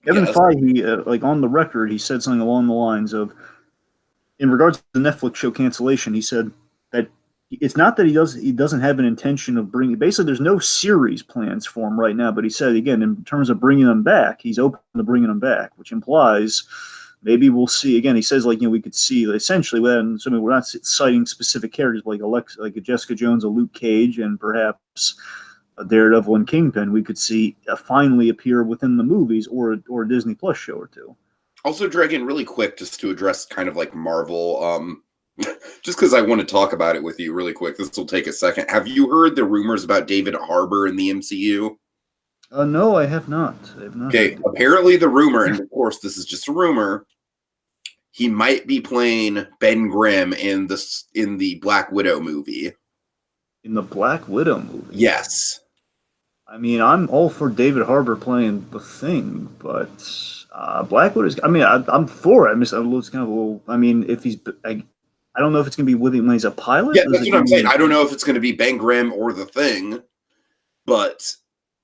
Kevin Feige, like on the record, he said something along the lines of, in regards to the Netflix show cancellation, he said that it's not that he doesn't have an intention of bringing. Basically, there's no series plans for him right now. But he said again, in terms of bringing them back, he's open to bringing them back, which implies maybe we'll see again. He says like we could see essentially, we're not citing specific characters like like a Jessica Jones, a Luke Cage, and perhaps a Daredevil and Kingpin, we could see finally appear within the movies or a Disney Plus show or two. Also, Dragon, really quick, just to address kind of like Marvel, just because I want to talk about it with you really quick. This will take a second. Have you heard the rumors about David Harbour in the MCU? No, I have not. Okay, apparently the rumor, and of course this is just a rumor, he might be playing Ben Grimm in the Black Widow movie. In the Black Widow movie? Yes. I mean, I'm all for David Harbour playing the Thing, but Black Widow. I'm for it. It's kind of a little. I mean, if he's, I don't know if it's going to be with him when he's a pilot. Yeah, that's what I'm saying. I don't know if it's going to be Ben Grimm or the Thing, but.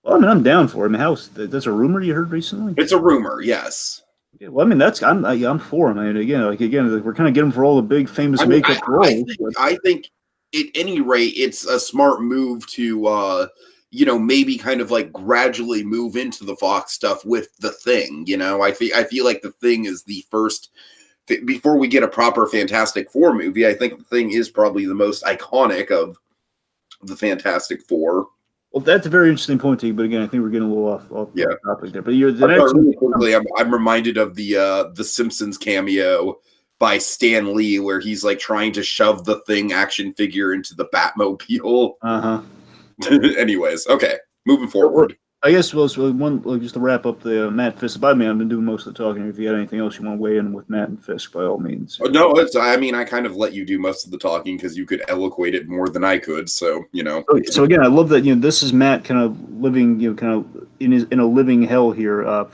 Well, I mean, I'm down for it. I mean, that's a rumor you heard recently? It's a rumor, yes. Yeah, well, I mean, I'm for him. I mean, again, we're kind of getting for all the big famous makeup roles. I think, at any rate, it's a smart move to. Maybe kind of like gradually move into the Fox stuff with the Thing. I feel like the Thing is the first, before we get a proper Fantastic Four movie. I think the Thing is probably the most iconic of the Fantastic Four. Well, that's a very interesting point to you, but again, I think we're getting a little off topic there. But really quickly, I'm reminded of the Simpsons cameo by Stan Lee, where he's like trying to shove the Thing action figure into the Batmobile. Anyways, okay, moving forward. I guess just to wrap up the Matt Fisk. By me, I've been doing most of the talking. If you had anything else you want to weigh in with Matt and Fisk, by all means. No, I kind of let you do most of the talking because you could eloquate it more than I could. So So again, I love that this is Matt kind of living kind of in a living hell here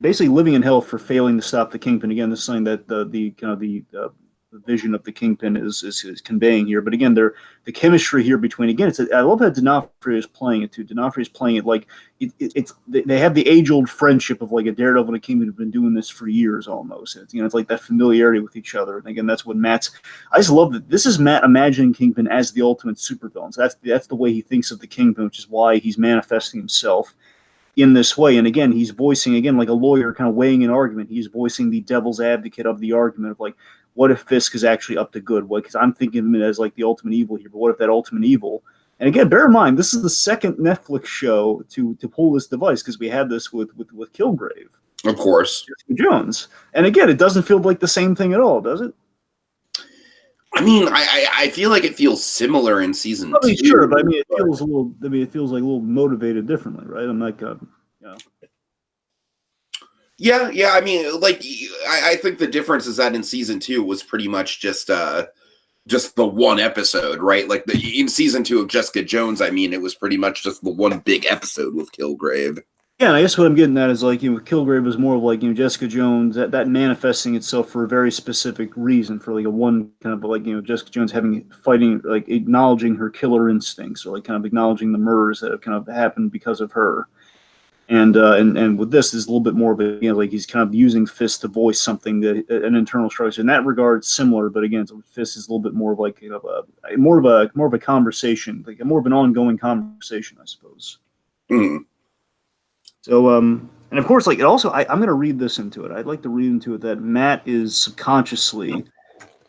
basically living in hell for failing to stop the Kingpin. Again, this is something that the vision of the Kingpin is conveying here. But again, the chemistry here between, again, I love how D'Onofrio is playing it too. D'Onofrio is playing it like they have the age old friendship of like a Daredevil and a Kingpin who've been doing this for years almost. It's like that familiarity with each other. And again, that's what I just love that this is Matt imagining Kingpin as the ultimate supervillain. So that's the way he thinks of the Kingpin, which is why he's manifesting himself in this way. And again, he's voicing, again, like a lawyer kind of weighing an argument. He's voicing the devil's advocate of the argument of like, what if Fisk is actually up to good? Because I'm thinking of him as like the ultimate evil here, but what if that ultimate evil? And again, bear in mind, this is the second Netflix show to pull this device, because we had this with Kilgrave. Of course. Jessica Jones. And again, it doesn't feel like the same thing at all, does it? I mean, I feel like it feels similar in season 2. Sure, but I mean, it feels a little. I mean, it feels like a little motivated differently, right? I'm like, Yeah. I mean, like, I think the difference is that in season 2 was pretty much just the one episode, right? Like in season 2 of Jessica Jones, I mean, it was pretty much just the one big episode with Kilgrave. Yeah, and I guess what I'm getting at is like, Kilgrave was more of like, Jessica Jones, that manifesting itself for a very specific reason, for like a one kind of like, Jessica Jones fighting, like acknowledging her killer instincts, or like kind of acknowledging the murders that have kind of happened because of her. And with this is a little bit more of a, like he's kind of using Fisk to voice something, that an internal struggle. So in that regard, similar, but again, Fisk is a little bit more of like, more of a conversation, like more of an ongoing conversation, I suppose. Mm. So, and of course, like it also, I'm going to read this into it. I'd like to read into it that Matt is subconsciously,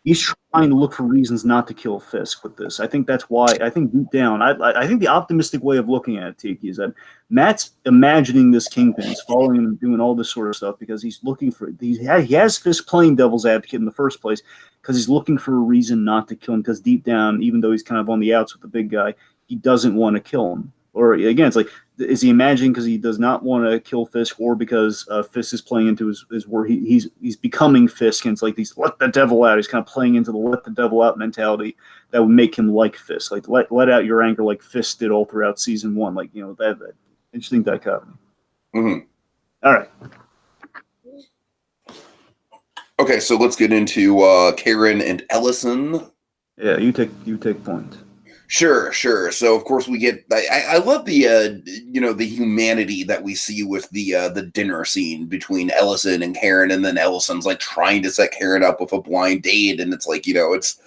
he's trying to look for reasons not to kill Fisk with this. I think that's why, I think deep down, I think the optimistic way of looking at it, Tiki, is that Matt's imagining this Kingpin. He's following him and doing all this sort of stuff because he's looking for, he has Fisk playing devil's advocate in the first place because he's looking for a reason not to kill him, because deep down, even though he's kind of on the outs with the big guy, he doesn't want to kill him. Or again, it's like, is he imagining because he does not want to kill Fisk, or because Fisk is playing into his where he's becoming Fisk, and it's like these let the devil out. He's kind of playing into the let the devil out mentality that would make him like Fisk, like let out your anger like Fisk did all throughout season 1. Like that interesting dichotomy. Mm-hmm. All right. Okay, so let's get into Karen and Ellison. Yeah, you take point. Sure. So of course we get. I love the the humanity that we see with the dinner scene between Ellison and Karen, and then Ellison's like trying to set Karen up with a blind date, and it's like it's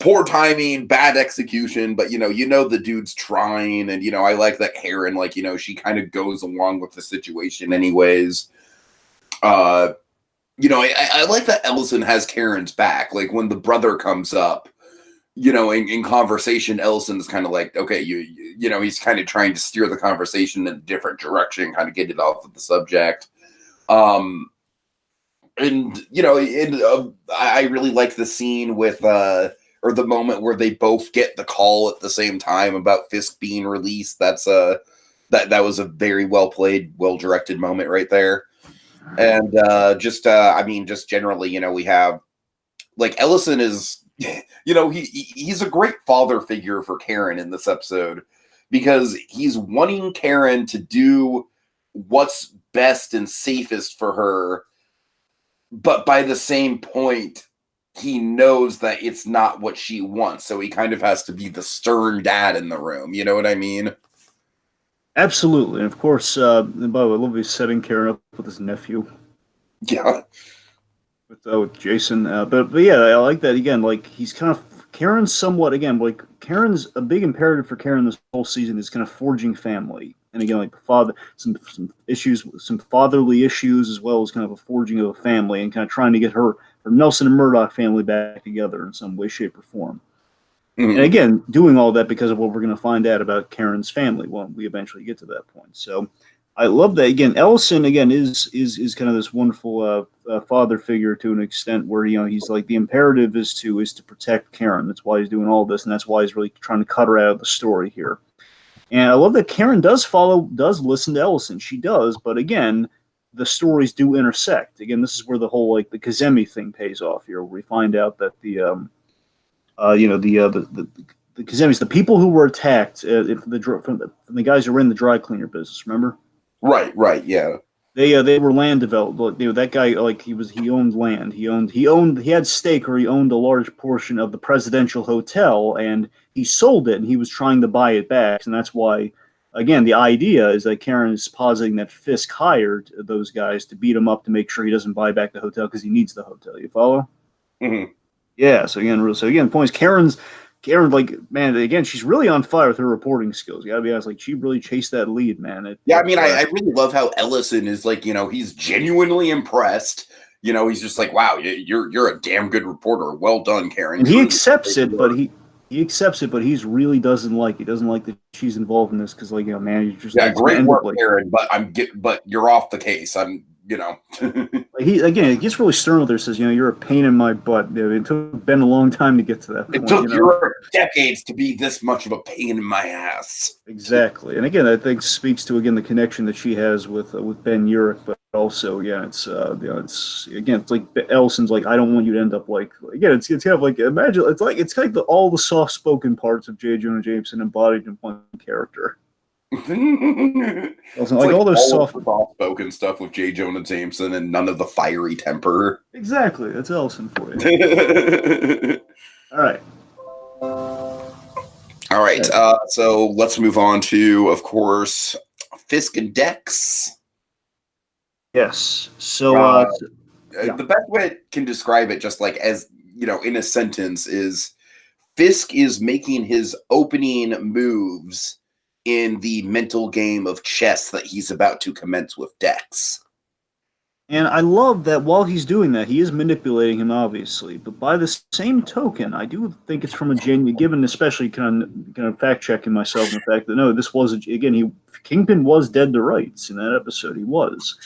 poor timing, bad execution, but the dude's trying, and I like that Karen she kind of goes along with the situation anyways. I like that Ellison has Karen's back, like when the brother comes up. In conversation, Ellison's kind of like, okay, he's kind of trying to steer the conversation in a different direction, kind of get it off of the subject. I really like the scene with, or the moment where they both get the call at the same time about Fisk being released. That's that was a very well played, well directed moment right there. And just generally, we have like Ellison is. He's a great father figure for Karen in this episode, because he's wanting Karen to do what's best and safest for her, but by the same point, he knows that it's not what she wants, so he kind of has to be the stern dad in the room. You know what I mean? Absolutely, and of course, by the way, I love he's setting Karen up with his nephew. Yeah. With Jason, but yeah, I like that again. Like he's kind of Karen's somewhat again. Like Karen's a big imperative for Karen this whole season is kind of forging family, and again, like some issues, some fatherly issues, as well as kind of a forging of a family, and kind of trying to get her Nelson and Murdoch family back together in some way, shape, or form. Mm-hmm. And again, doing all that because of what we're going to find out about Karen's family when we eventually get to that point. So. I love that. Again, Ellison again is kind of this wonderful father figure to an extent where he's like the imperative is to protect Karen. That's why he's doing all this, and that's why he's really trying to cut her out of the story here. And I love that Karen does listen to Ellison. She does, but again, the stories do intersect. Again, this is where the whole like the Kazemi thing pays off here, where we find out that the Kazemis, the people who were attacked from the guys who were in the dry cleaner business. Remember? Right, yeah. They were land developed. That guy, like, he owned land. He had stake, or he owned a large portion of the presidential hotel, and he sold it, and he was trying to buy it back. And that's why, again, the idea is that Karen is positing that Fisk hired those guys to beat him up to make sure he doesn't buy back the hotel because he needs the hotel. You follow? Mm-hmm. Yeah. So again, the point is Karen, like, man, again, she's really on fire with her reporting skills. You gotta be honest, like, she really chased that lead, man. Yeah, I mean, I really love how Ellison is like, he's genuinely impressed. He's just like, wow, you're a damn good reporter. Well done, Karen. And he accepts it, but he accepts it, but he's really doesn't like that she's involved in this because, like, man, you just, yeah, it's gonna great end up work, like, Karen. But you're off the case. he gets really stern with her. Says, you're a pain in my butt. It took Ben a long time to get to that point. It took Europe decades to be this much of a pain in my ass. Exactly, and again, I think speaks to the connection that she has with Ben Urich, but also, yeah, it's it's like Ellison's like, I don't want you to end up like, again, it's kind of like, imagine it's like all the soft spoken parts of J. Jonah Jameson embodied in one character. It's like all those soft-spoken stuff with J. Jonah Jameson and none of the fiery temper. Exactly, that's Ellison for you. All right. All right, so let's move on to, of course, Fisk and Dex. Yes. So the best way I can describe it, just like as in a sentence, is Fisk is making his opening moves in the mental game of chess that he's about to commence with Dex. And I love that while he's doing that, he is manipulating him, obviously. But by the same token, I do think it's from a genuine, given especially kind of fact checking myself in the fact that no, this was Kingpin was dead to rights in that episode. He was.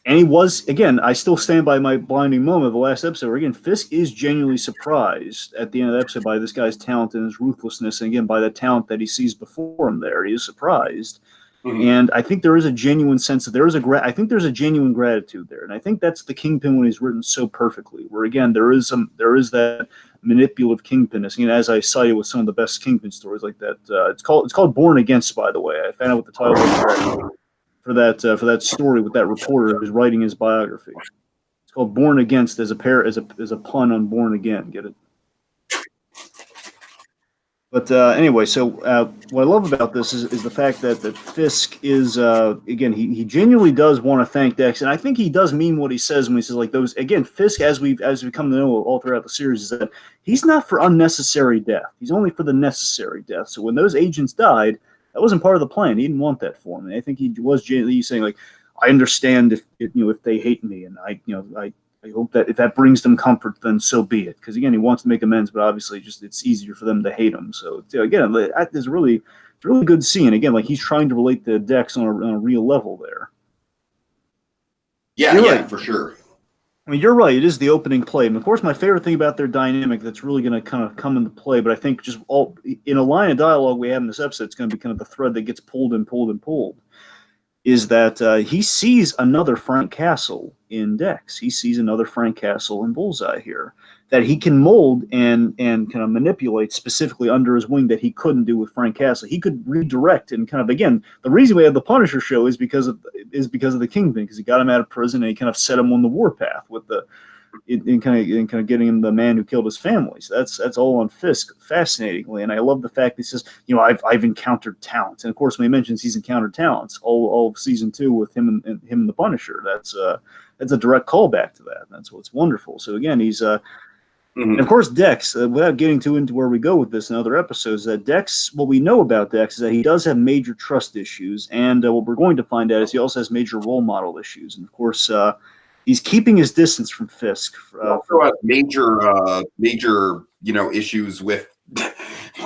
And he was, again, I still stand by my blinding moment of the last episode where, again, Fisk is genuinely surprised at the end of the episode by this guy's talent and his ruthlessness. And again, by the talent that he sees before him there, he is surprised. Mm-hmm. And I think there is a genuine sense that I think there's a genuine gratitude there. And I think that's the Kingpin when he's written so perfectly, where, again, there is that manipulative Kingpinness. As I cited with some of the best Kingpin stories like that. It's called Born Against, by the way. I found out what the title was for that story with that reporter who's writing his biography. It's called Born Against as a pun on Born Again. Get it? But anyway, so what I love about this is the fact that Fisk is, again, he genuinely does want to thank Dex, and I think he does mean what he says when he says, like, those, again, Fisk, as we come to know all throughout the series, is that he's not for unnecessary death. He's only for the necessary death. So when those agents died, that wasn't part of the plan. He didn't want that for him. And I think he was genuinely saying, like, I understand if they hate me, and I hope that if that brings them comfort, then so be it. Because, again, he wants to make amends, but obviously it's easier for them to hate him. So, again, it's a really good scene. Again, like, he's trying to relate to Dex on a real level there. Yeah, right. For sure. I mean, you're right. It is the opening play. And, of course, my favorite thing about their dynamic that's really going to kind of come into play, but I think just all in a line of dialogue we have in this episode, it's going to be kind of the thread that gets pulled and pulled and pulled, is that he sees another Frank Castle in Dex. He sees another Frank Castle in Bullseye here that he can mold and kind of manipulate specifically under his wing that he couldn't do with Frank Castle. He could redirect and kind of, again, the reason we have the Punisher show is because of the Kingpin, because he got him out of prison and he kind of set him on the warpath with in kind of getting him the man who killed his family. So that's all on Fisk, fascinatingly. And I love the fact he says, I've encountered talents. And of course, when he mentions he's encountered talents all of season 2 with him and the Punisher, that's a direct callback to that. That's what's wonderful. So again, he's and of course, Dex, without getting too into where we go with this in other episodes, that Dex, what we know about Dex is that he does have major trust issues, and what we're going to find out is he also has major role model issues. And of course, he's keeping his distance from Fisk. Major issues with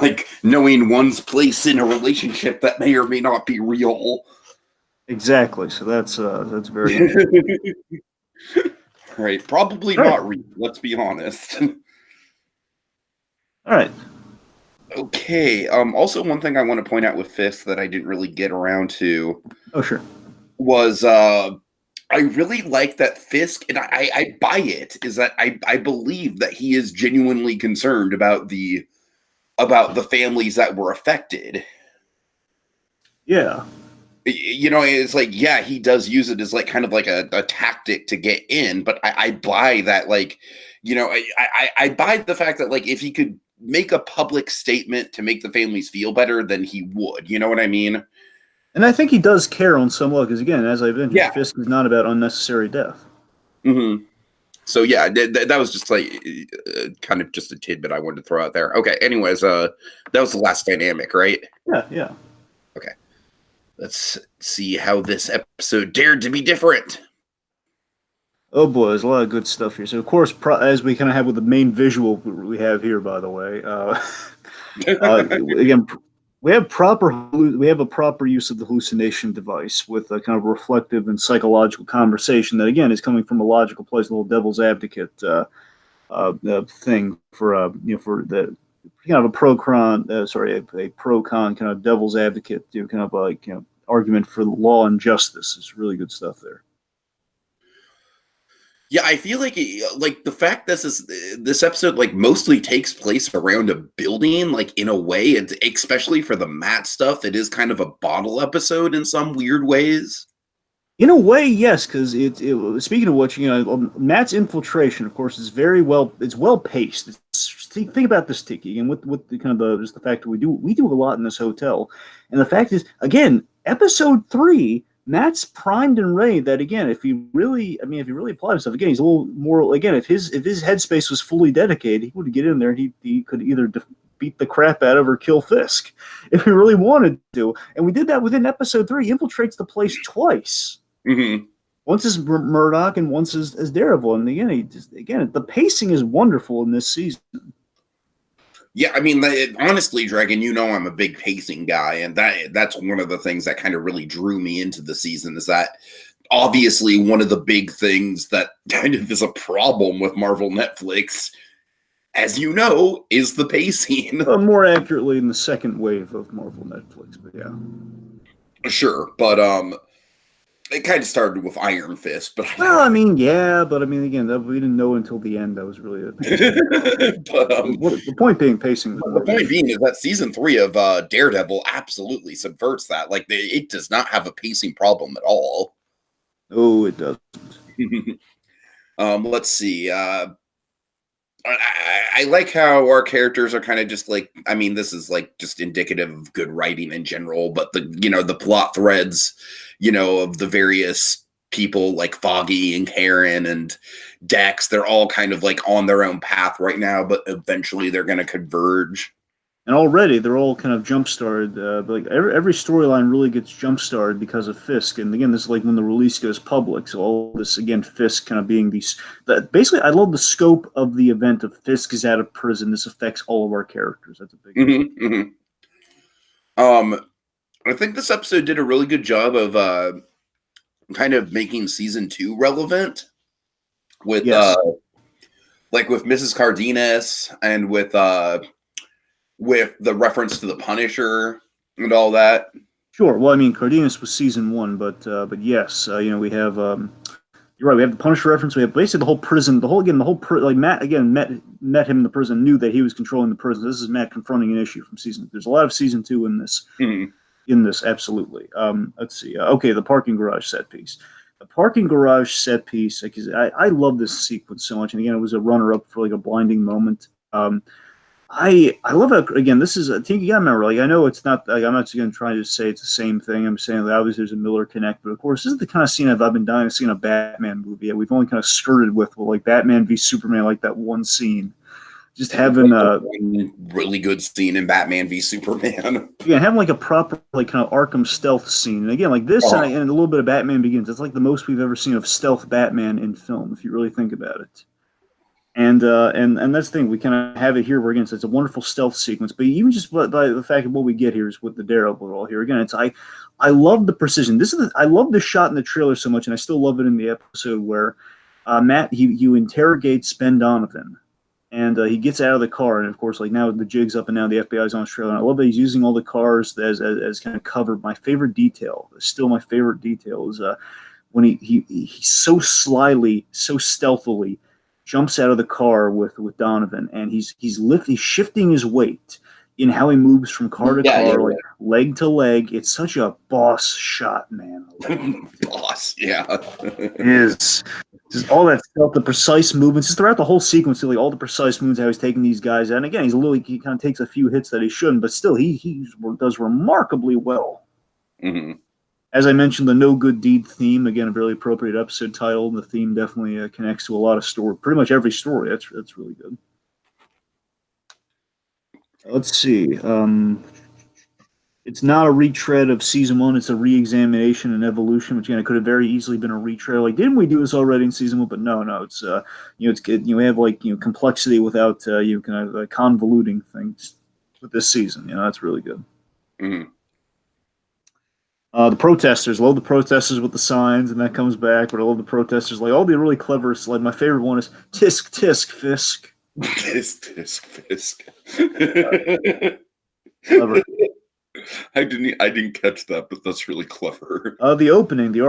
like knowing one's place in a relationship that may or may not be real. Exactly. So that's very interesting. Right. Probably not real. Let's be honest. All right. Okay. Also, one thing I want to point out with Fisk that I didn't really get around to. Oh, sure. Was I really like that Fisk, and I buy it, is that I believe that he is genuinely concerned about the families that were affected. Yeah. You know, it's like, yeah, he does use it as like kind of like a tactic to get in, but I buy that, like, you know, I buy the fact that like if he could make a public statement to make the families feel better, then he would. You know what I mean? And I think he does care on some level, because again, as I've mentioned, Yeah. Fisk is not about unnecessary death. Mm-hmm. So yeah, that was just like kind of just a tidbit I wanted to throw out there. Okay. Anyways, that was the last dynamic, right? Yeah, yeah. Okay. Let's see how this episode dared to be different. Oh boy, there's a lot of good stuff here. So of course, as we kind of have with the main visual we have here, by the way, again, we have a proper use of the hallucination device with a kind of reflective and psychological conversation that again is coming from a logical place, a little devil's advocate thing for for the kind of a pro con, a pro con kind of devil's advocate, kind of like argument for law and justice. It's really good stuff there. Yeah, I feel like like the fact this episode like mostly takes place around a building, like in a way, it's especially for the Matt stuff, it is kind of a bottle episode in some weird ways. In a way, yes, because speaking of which, Matt's infiltration, of course, is it's well paced. Think about this, Tiki, and with the kind of just the fact that we do a lot in this hotel, and the fact is, again, episode 3. Matt's primed and ready that again, if he really applied himself, again, he's a little more, again, if his headspace was fully dedicated, he would get in there and he could either beat the crap out of or kill Fisk if he really wanted to. And we did that within episode 3. He infiltrates the place twice. Mm-hmm. Once as Murdoch and once as Daredevil. And again, the pacing is wonderful in this season. Yeah, I mean, honestly, Dragon, you know I'm a big pacing guy, and that's one of the things that kind of really drew me into the season, is that obviously one of the big things that kind of is a problem with Marvel Netflix, as you know, is the pacing. More accurately in the second wave of Marvel Netflix, but yeah. Sure, but it kind of started with Iron Fist, but again, we didn't know until the end that was really a but the point being pacing. The point being is that season 3 of Daredevil absolutely subverts that. Like, it does not have a pacing problem at all. Oh, it doesn't. Let's see. I like how our characters are kind of just like, I mean, this is like just indicative of good writing in general, but the plot threads, of the various people like Foggy and Karen and Dex, they're all kind of like on their own path right now, but eventually they're going to converge. And already they're all kind of jump-started. Like every storyline really gets jump-started because of Fisk. And again, this is like when the release goes public. So all this, again, Fisk kind of being basically, I love the scope of the event of Fisk is out of prison. This affects all of our characters. That's a big mm-hmm. I think this episode did a really good job of kind of making season 2 relevant with like with Mrs. Cardenas and with the reference to the Punisher and all that. Sure. Well, I mean, Cardenas was season 1, but yes, we have. You're right. We have the Punisher reference. We have basically the whole prison. Like Matt again met him in the prison, knew that he was controlling the prison. This is Matt confronting an issue from season. There's a lot of season 2 in this. Mm-hmm. In this, absolutely. Let's see. Okay, the parking garage set piece. The parking garage set piece. Because I love this sequence so much, and again, it was a runner-up for like a blinding moment. I love it. Again, this is, I think you gotta remember, like, I know it's not, like, I'm not going to try to say it's the same thing. I'm saying that obviously there's a Miller connect, but of course, this is the kind of scene I've been dying to see in a Batman movie. We've only kind of skirted with, like, Batman v Superman, like that one scene. Just having one really good scene in Batman v Superman. Yeah, having like a proper, like, kind of Arkham stealth scene. And again, like this and a little bit of Batman Begins. It's like the most we've ever seen of stealth Batman in film, if you really think about it. And that's the thing, we kind of have it here where again it's a wonderful stealth sequence, but even just by the fact of what we get here is with the Daredevil all here again. I love the precision. I love this shot in the trailer so much, and I still love it in the episode where Matt you interrogates Ben Donovan, and he gets out of the car, and of course, like now the jig's up and now the FBI's on his trailer. And I love that he's using all the cars as kind of cover. My favorite detail, still my favorite detail, is when he so slyly, so stealthily jumps out of the car with Donovan, and he's shifting his weight in how he moves from car to car, like leg to leg. It's such a boss shot, man. Boss, yeah. It is. Just all that stuff, the precise movements, just throughout the whole sequence, like all the precise moves, how he's taking these guys out. And again, he kind of takes a few hits that he shouldn't, but still, he does remarkably well. Mm-hmm. As I mentioned, the No Good Deed theme, again, a very appropriate episode title. The theme definitely connects to a lot of story, pretty much every story. That's really good. Let's see. It's not a retread of season one. It's a re-examination and evolution, which again, it could have very easily been a retread. Like, didn't we do this already in season one? But no. It's it's good. We have like complexity without kind of convoluting things with this season. That's really good. Mm-hmm. The protesters, love the protesters with the signs, and that comes back. But I love the protesters. Like all the really clever. Like my favorite one is tisk tisk Fisk. Tisk Fisk. Clever. I didn't catch that, but that's really clever. The opening, the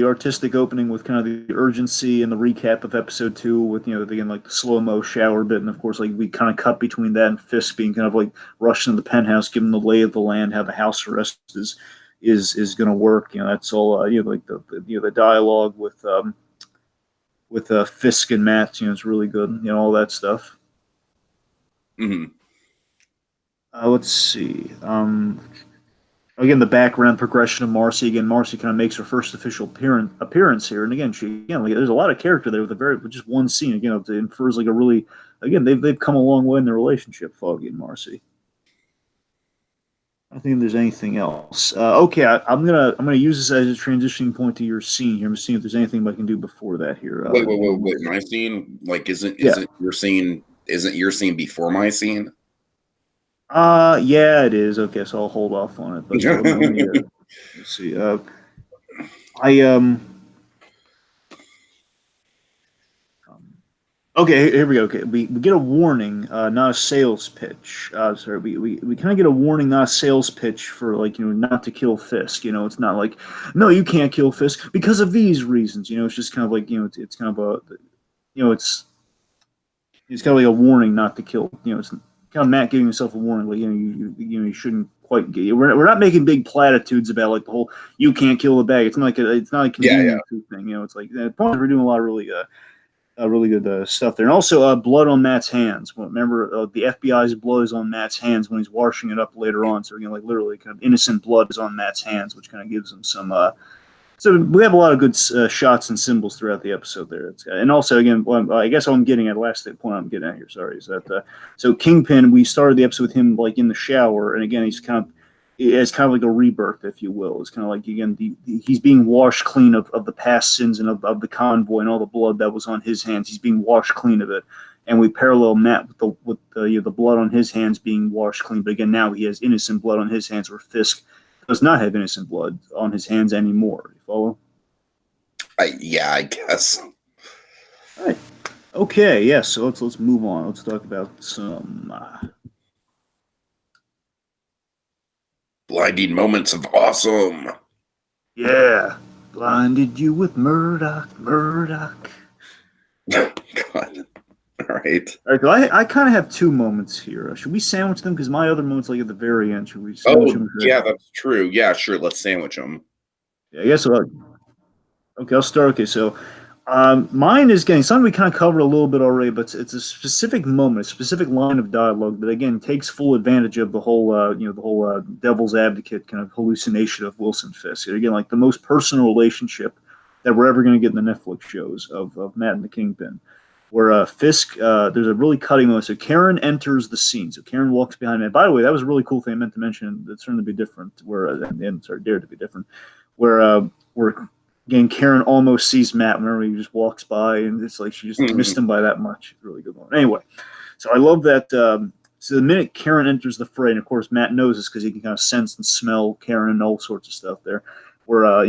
artistic opening with kind of the urgency and the recap of episode 2 with again like the slow mo shower bit, and of course like we kind of cut between that and Fisk being kind of like rushing to the penthouse, giving the lay of the land, how the house arrest is going to work. That's all. Like the dialogue with Fisk and Matt, it's really good. All that stuff. Mm-hmm. Let's see. Again, the background progression of Marcy. Again, Marcy kind of makes her first official appearance here, and again, there's a lot of character there with just one scene. Again, it infers like a really, again, they've come a long way in their relationship, Foggy and Marcy. I don't think there's anything else. Okay, I'm gonna use this as a transitioning point to your scene here. I'm seeing if there's anything I can do before that here. Wait! My scene, like, isn't your scene? Isn't your scene before my scene? Yeah, it is. Okay, so I'll hold off on it. But let's see. Okay, here we go. Okay, we get a warning, not a sales pitch. Sorry, we kind of get a warning, not a sales pitch for not to kill Fisk. It's not like, no, you can't kill Fisk because of these reasons. It's just kind of like it's kind of a, it's kind of like a warning not to kill. It's kind of Matt giving himself a warning, like you shouldn't quite get. We're not making big platitudes about like the whole you can't kill the bag. It's not a convenient thing. It's like at points we're doing a lot of really good stuff there, and also blood on Matt's hands. Remember, the FBI's blood is on Matt's hands when he's washing it up later on. So like literally, kind of innocent blood is on Matt's hands, which kind of gives him some. So we have a lot of good shots and symbols throughout the episode there. And also, again, I guess what I'm getting at, last point I'm getting at here, sorry, is that so Kingpin, we started the episode with him like in the shower, and again, it's kind of like a rebirth, if you will. It's kind of like, again, he's being washed clean of the past sins and of the convoy and all the blood that was on his hands. He's being washed clean of it. And we parallel Matt with the blood on his hands being washed clean. But again, now he has innocent blood on his hands, where Fisk does not have innocent blood on his hands anymore. You follow? I guess. All right. Okay. Yeah. So let's move on. Let's talk about some blinding moments of awesome. Yeah. Blinded you with Murdoch. God. All right. All right. I kind of have two moments here. Should we sandwich them? Because my other moment's like at the very end. Should we sandwich them? Yeah, that's true. Yeah, sure. Let's sandwich them. Yeah, I guess. Okay, I'll start. Okay, so mine is getting something we kind of covered a little bit already, but it's a specific moment, a specific line of dialogue that again takes full advantage of the whole, devil's advocate kind of hallucination of Wilson Fisk. And again, like the most personal relationship that we're ever going to get in the Netflix shows of Matt and the Kingpin, where Fisk, there's a really cutting moment. So Karen enters the scene. So Karen walks behind it. By the way, that was a really cool thing I meant to mention. It's turned to be different. Dared to be different. Where again, Karen almost sees Matt whenever he just walks by, and it's like she just missed him by that much. Really good one. Anyway, so I love that. So the minute Karen enters the fray, and of course Matt knows this because he can kind of sense and smell Karen and all sorts of stuff there. Where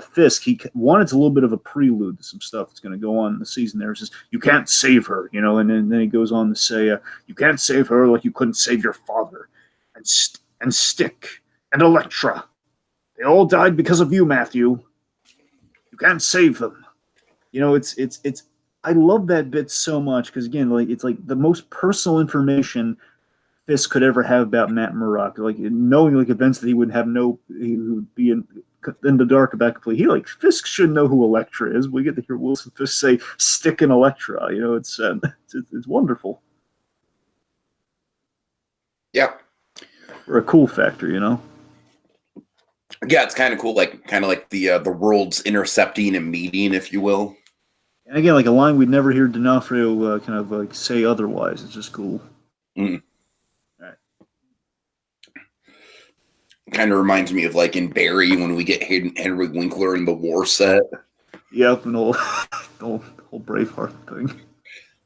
Fisk, it's a little bit of a prelude to some stuff that's going to go on in the season. There, he says, "You can't save her," and then he goes on to say, "You can't save her like you couldn't save your father, and Stick and Elektra. They all died because of you, Matthew. You can't save them." It's. I love that bit so much because again, like it's like the most personal information Fisk could ever have about Matt Murdock, like knowing like events that he would have he would be in the dark about completely. He like Fisk should know who Elektra is. We get to hear Wilson Fisk say "stick in Elektra." It's wonderful. Yeah. For a cool factor, Yeah, it's kind of cool, kind of like the worlds intercepting and meeting, if you will. And again, like a line we'd never hear D'Onofrio kind of like say otherwise. It's just cool. Mm. Right. Kind of reminds me of like in Barry when we get Henry Winkler in the war set. Yep, an old Braveheart thing.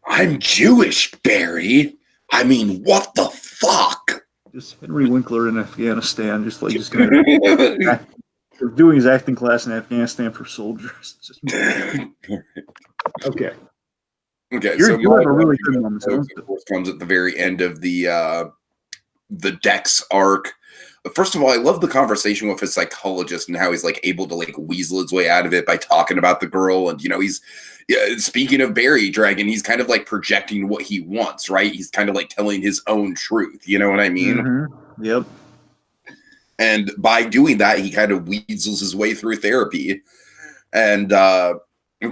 I'm Jewish, Barry. I mean, what the fuck? Just Henry Winkler in Afghanistan, just gonna doing his acting class in Afghanistan for soldiers. Okay. Okay, you have a really good moment. Of course, comes at the very end of the Dex arc. First of all, I love the conversation with his psychologist and how he's like able to like weasel his way out of it by talking about the girl. And he's speaking of Barry Dragon, he's kind of like projecting what he wants, right? He's kind of like telling his own truth. You know what I mean? Mm-hmm. Yep. And by doing that, he kind of weasels his way through therapy. And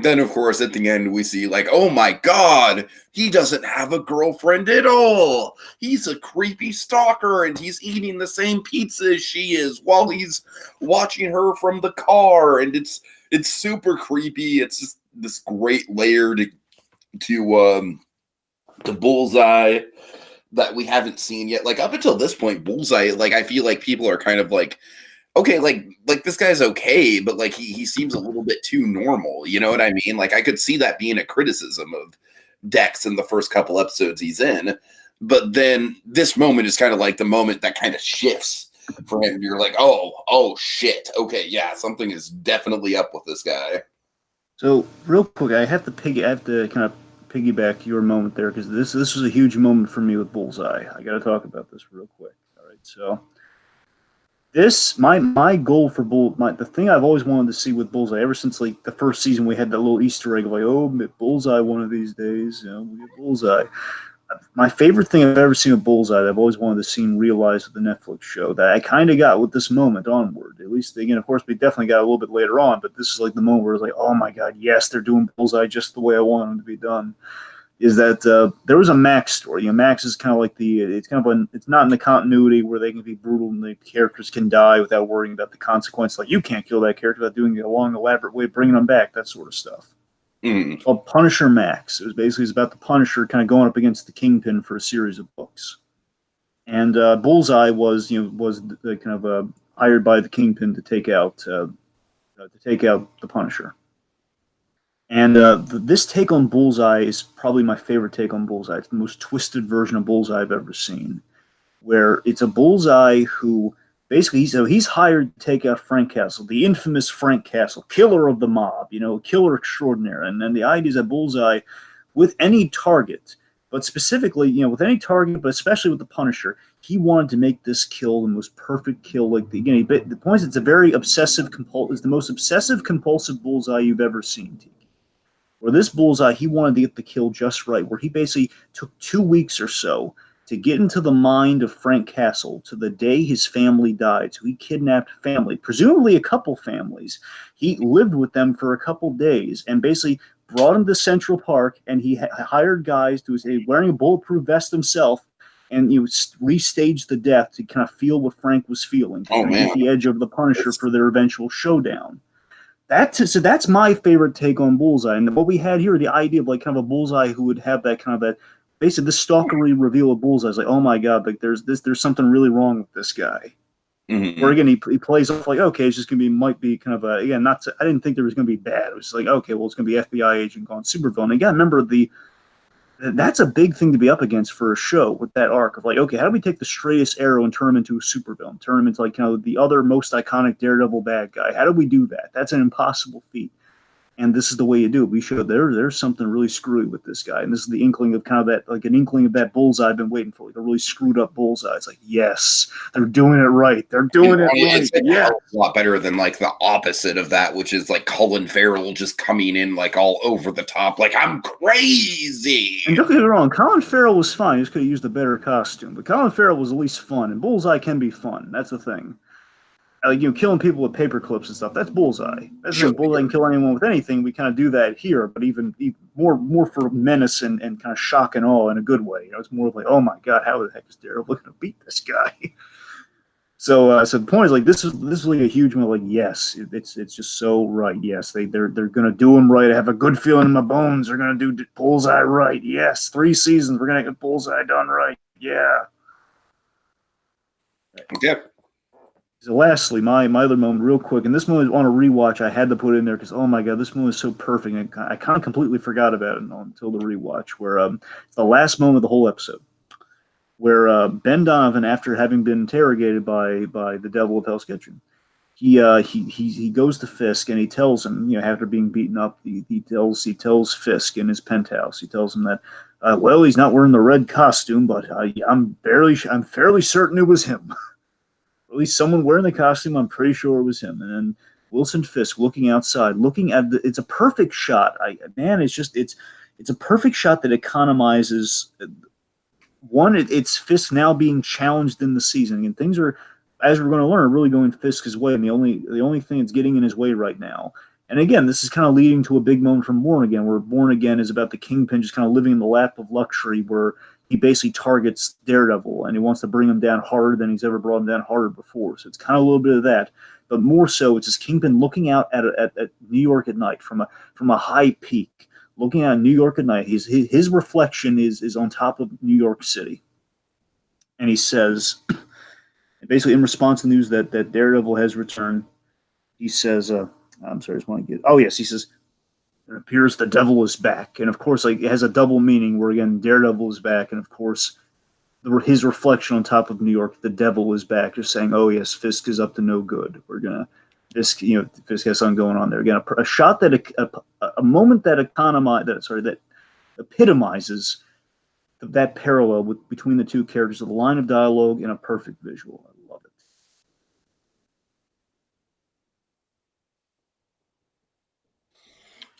then, of course, at the end, we see like, oh my God, he doesn't have a girlfriend at all. He's a creepy stalker and he's eating the same pizza as she is while he's watching her from the car. And it's super creepy. It's just this great layer to Bullseye that we haven't seen yet. Like up until this point, Bullseye, like I feel like people are kind of like, okay, like this guy's okay, but like he seems a little bit too normal. You know what I mean? Like I could see that being a criticism of Dex in the first couple episodes he's in. But then this moment is kind of like the moment that kind of shifts for him. You're like, oh shit. Okay, yeah, something is definitely up with this guy. So real quick, I have to kind of piggyback your moment there because this was a huge moment for me with Bullseye. I got to talk about this real quick. All right, so this my goal for the thing I've always wanted to see with Bullseye ever since like the first season we had that little Easter egg of like, oh, Bullseye one of these days, we get Bullseye. My favorite thing I've ever seen with Bullseye that I've always wanted to see realized with the Netflix show that I kind of got with this moment onward. At least, again, of course, we definitely got a little bit later on, but this is like the moment where it's like, oh my God, yes, they're doing Bullseye just the way I want them to be done. Is that there was a Max story. Max is kind of like it's not in the continuity where they can be brutal and the characters can die without worrying about the consequence. Like you can't kill that character without doing it a long, elaborate way, bringing them back, that sort of stuff. Called Punisher Max. It was about the Punisher kind of going up against the Kingpin for a series of books, and Bullseye was hired by the Kingpin to take out the Punisher. And this take on Bullseye is probably my favorite take on Bullseye. It's the most twisted version of Bullseye I've ever seen, where it's a Bullseye who basically he's hired to take out Frank Castle, the infamous Frank Castle, killer of the mob, killer extraordinaire. And then the idea is that Bullseye, with any target, but specifically, with any target, but especially with the Punisher, he wanted to make this kill the most perfect kill. Like the point is, it's a very obsessive it's the most obsessive compulsive Bullseye you've ever seen, Tiki. Where this Bullseye, he wanted to get the kill just right, where he basically took 2 weeks or so to get into the mind of Frank Castle to the day his family died. So he kidnapped family, presumably a couple families. He lived with them for a couple days and basically brought them to Central Park, and he hired guys to say, wearing a bulletproof vest himself, and restaged the death to kind of feel what Frank was feeling, to get the edge of the Punisher for their eventual showdown. So that's my favorite take on Bullseye. And what we had here, the idea of like kind of a Bullseye who would have that kind of that basically this stalkery reveal of Bullseye is like, oh my God, like there's something really wrong with this guy. Or again, he plays off like, okay, it's just gonna be might be kind of I didn't think there was gonna be bad. It was like, okay, well, it's gonna be FBI agent gone supervillain. Again, remember that's a big thing to be up against for a show with that arc of like, okay, how do we take the straightest arrow and turn him into a supervillain, turn him into like the other most iconic Daredevil bad guy? How do we do that? That's an impossible feat. And this is the way you do it. We showed there's something really screwy with this guy, and this is the inkling of kind of that, like an inkling of that bullseye I've been waiting for, like a really screwed up bullseye. It's like, yes, they're doing it right. They're doing it right. It's a lot better than like the opposite of that, which is like Colin Farrell just coming in like all over the top, like I'm crazy. And don't get me wrong, Colin Farrell was fine. He just could have used a better costume, but Colin Farrell was at least fun, and Bullseye can be fun. That's the thing. Like, killing people with paper clips and stuff. That's Bullseye. That's sure. Bullseye can kill anyone with anything. We kind of do that here, but even more for menace and kind of shock and awe in a good way. It's more like, oh my god, how the heck is Daredevil going to beat this guy? So the point is, like, this is like a huge moment. Like, yes, it's just so right. Yes, they're going to do him right. I have a good feeling in my bones. They're going to do Bullseye right. Yes, 3 seasons. We're going to get Bullseye done right. Yeah. Yeah. So lastly, my other moment, real quick, and this moment on a rewatch, I had to put in there because, oh my god, this moment is so perfect. And I kind of completely forgot about it until the rewatch, where it's the last moment of the whole episode, where Ben Donovan, after having been interrogated by the Devil of Hell's Kitchen, he goes to Fisk and he tells him, after being beaten up, he tells Fisk in his penthouse, he tells him that, well, he's not wearing the red costume, but I'm fairly certain it was him. At least someone wearing the costume, I'm pretty sure it was him. And then Wilson Fisk looking outside, looking at it's a perfect shot. It's a perfect shot that economizes. One, it's Fisk now being challenged in the season, and things are, as we're going to learn, really going Fisk's way. And the only thing that's getting in his way right now. And again, this is kind of leading to a big moment from Born Again, where Born Again is about the Kingpin just kind of living in the lap of luxury, where he basically targets Daredevil, and he wants to bring him down harder than he's ever brought him down harder before. So it's kind of a little bit of that, but more so, it's his Kingpin looking out at New York at night from a high peak, looking at New York at night. His reflection is on top of New York City, and he says, basically in response to the news that Daredevil has returned, he says, I'm sorry, I just want to get. Oh yes, he says, it appears the devil is back, and of course, like, it has a double meaning. Where again, Daredevil is back, and of course, his reflection on top of New York, the devil is back, just saying, "Oh yes, Fisk is up to no good. Fisk has something going on there." Again, a shot that a moment that that epitomizes that parallel between the two characters, of the line of dialogue and a perfect visual. I love it.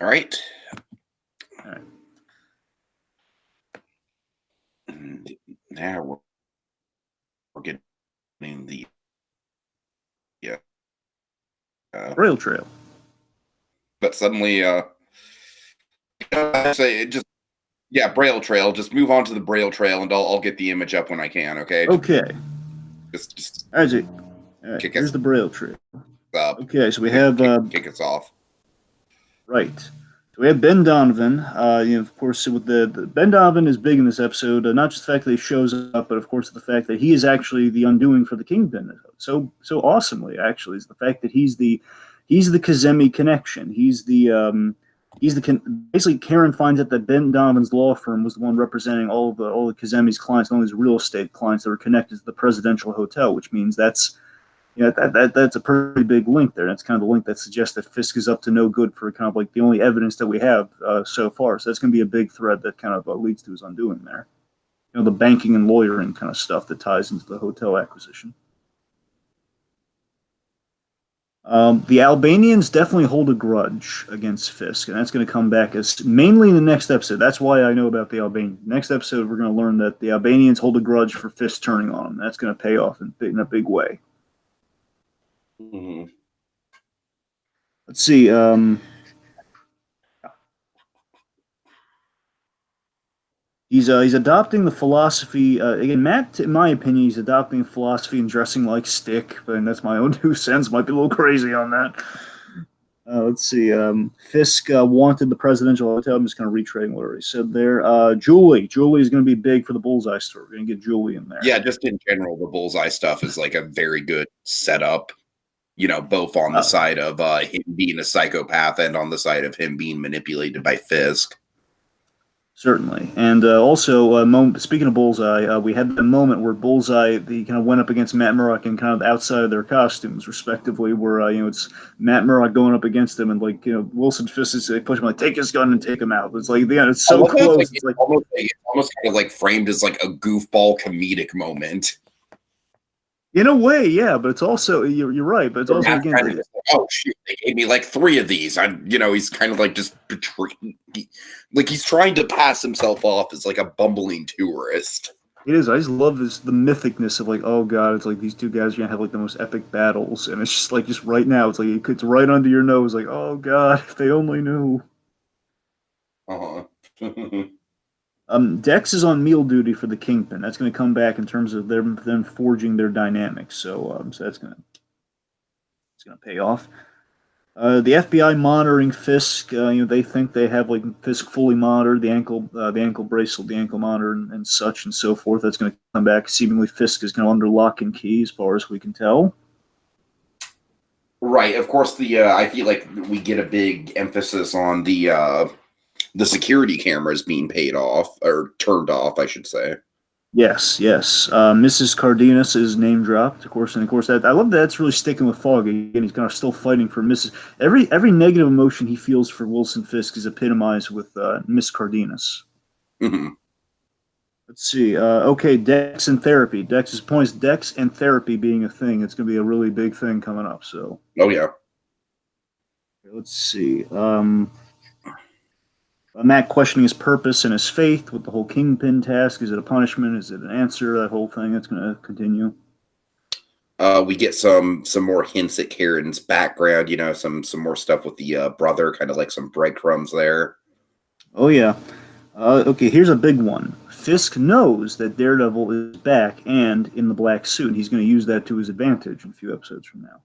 All right. Now we're getting the rail trail. But suddenly, say just Braille trail. Just move on to the Braille trail, and I'll get the image up when I can. Okay. Okay. Just all right. Here's the Braille trail. Okay, so we have kick us off. Right. So we have Ben Donovan. Of course, with the Ben Donovan is big in this episode. Not just the fact that he shows up, but of course the fact that he is actually the undoing for the Kingpin. So awesomely, actually, is the fact that he's the Kazemi connection. Basically Karen finds out that Ben Donovan's law firm was the one representing all the Kazemi's clients, all these real estate clients that were connected to the presidential hotel, which means that's a pretty big link there. That's kind of the link that suggests that Fisk is up to no good for kind of like the only evidence that we have so far. So that's going to be a big thread that kind of leads to his undoing there. The banking and lawyering kind of stuff that ties into the hotel acquisition. The Albanians definitely hold a grudge against Fisk, and that's going to come back as mainly in the next episode. That's why I know about the Albanians. Next episode, we're going to learn that the Albanians hold a grudge for Fisk turning on them. That's going to pay off in a big way. Mm-hmm. Let's see. He's adopting the philosophy. Again, Matt, in my opinion, he's adopting a philosophy and dressing like Stick, but that's my own 2 cents. Might be a little crazy on that. Let's see. Fisk wanted the presidential hotel. I'm just kind of retreading what I already said there. Julie. Julie is going to be big for the Bullseye story. We're going to get Julie in there. Yeah, just in general, the Bullseye stuff is like a very good setup. Both on the side of him being a psychopath and on the side of him being manipulated by Fisk. Certainly, and also, speaking of Bullseye, we had the moment where Bullseye he kind of went up against Matt Murdock and kind of outside of their costumes, respectively. Where it's Matt Murdock going up against him, and Wilson Fisk is push him take his gun and take him out. It's like it's so close. It's almost kind of like framed as like a goofball comedic moment. In a way, yeah, but it's also you're right, but it's also again. Kind of oh shit! They gave me like 3 of these. He's kind of like just betraying, like he's trying to pass himself off as like a bumbling tourist. It is. I just love the mythicness of oh god, it's like these two guys are gonna have like the most epic battles, and it's just right now, it's like it's right under your nose, like oh god, if they only knew. Dex is on meal duty for the Kingpin. That's going to come back in terms of them forging their dynamics. So that's going to pay off. The FBI monitoring Fisk. They think they have Fisk fully monitored, the ankle bracelet, the ankle monitor, and such and so forth. That's going to come back. Seemingly, Fisk is going to under lock and key, as far as we can tell. Right. Of course, I feel like we get a big emphasis on the security cameras being paid off, or turned off, I should say. Yes. Mrs. Cardenas is name dropped, of course, that I love that. It's really sticking with Foggy, and he's kind of still fighting for Mrs. Every negative emotion he feels for Wilson Fisk is epitomized with Miss Cardenas. Mm-hmm. Let's see. Okay, Dex and therapy. Dex's points. Dex and therapy being a thing. It's going to be a really big thing coming up. So. Oh yeah. Let's see. Matt questioning his purpose and his faith with the whole Kingpin task. Is it a punishment? Is it an answer? That whole thing. That's going to continue. We get some more hints at Karen's background. Some more stuff with the brother, kind of like some breadcrumbs there. Oh yeah. Okay, here's a big one. Fisk knows that Daredevil is back and in the black suit. He's going to use that to his advantage in a few episodes from now.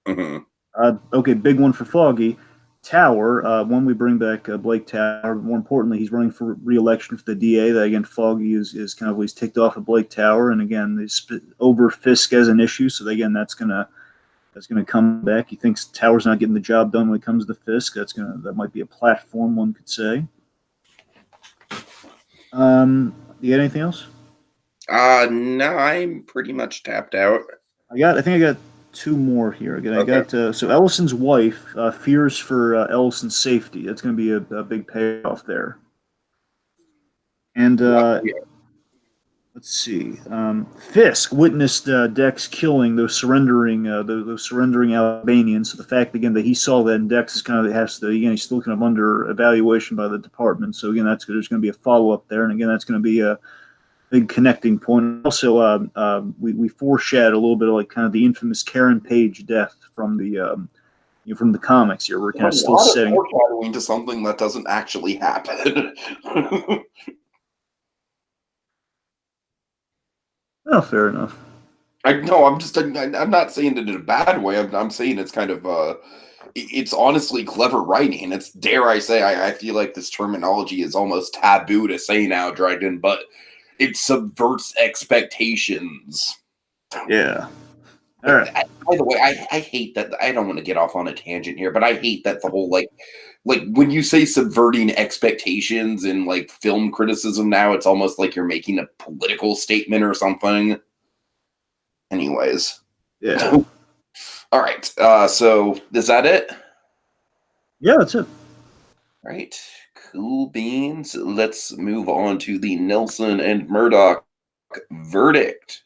Mm-hmm. Okay, big one for Foggy. Tower, when we bring back Blake Tower, more importantly, he's running for re-election for the DA. That again, Foggy is kind of he's ticked off of Blake Tower, and again, over Fisk as an issue. So again, that's gonna come back. He thinks Tower's not getting the job done when it comes to Fisk. That might be a platform, one could say. You got anything else? No, I'm pretty much tapped out. I think I got 2 more here. Again, okay. I got so Ellison's wife fears for Ellison's safety. That's going to be a big payoff there. And let's see. Fisk witnessed Dex killing those surrendering Albanians. So the fact again that he saw that, and Dex is kind of he's still kind of under evaluation by the department. So again, there's going to be a follow up there, and again, that's going to be a big connecting point. Also, we foreshadow a little bit of kind of the infamous Karen Page death from the comics here. We're kind of still setting foreshadowing to something that doesn't actually happen. Oh, fair enough. I'm not saying it in a bad way. I'm saying it's kind of it's honestly clever writing. It's, dare I say, I feel like this terminology is almost taboo to say now, Dragon, but it subverts expectations. Yeah. All right. By the way, I hate that. I don't want to get off on a tangent here, but I hate that the whole like when you say subverting expectations in film criticism now, it's almost like you're making a political statement or something. Anyways. Yeah. All right. So is that it? Yeah, that's it. Right. Cool beans. Let's move on to the Nelson and Murdoch verdict.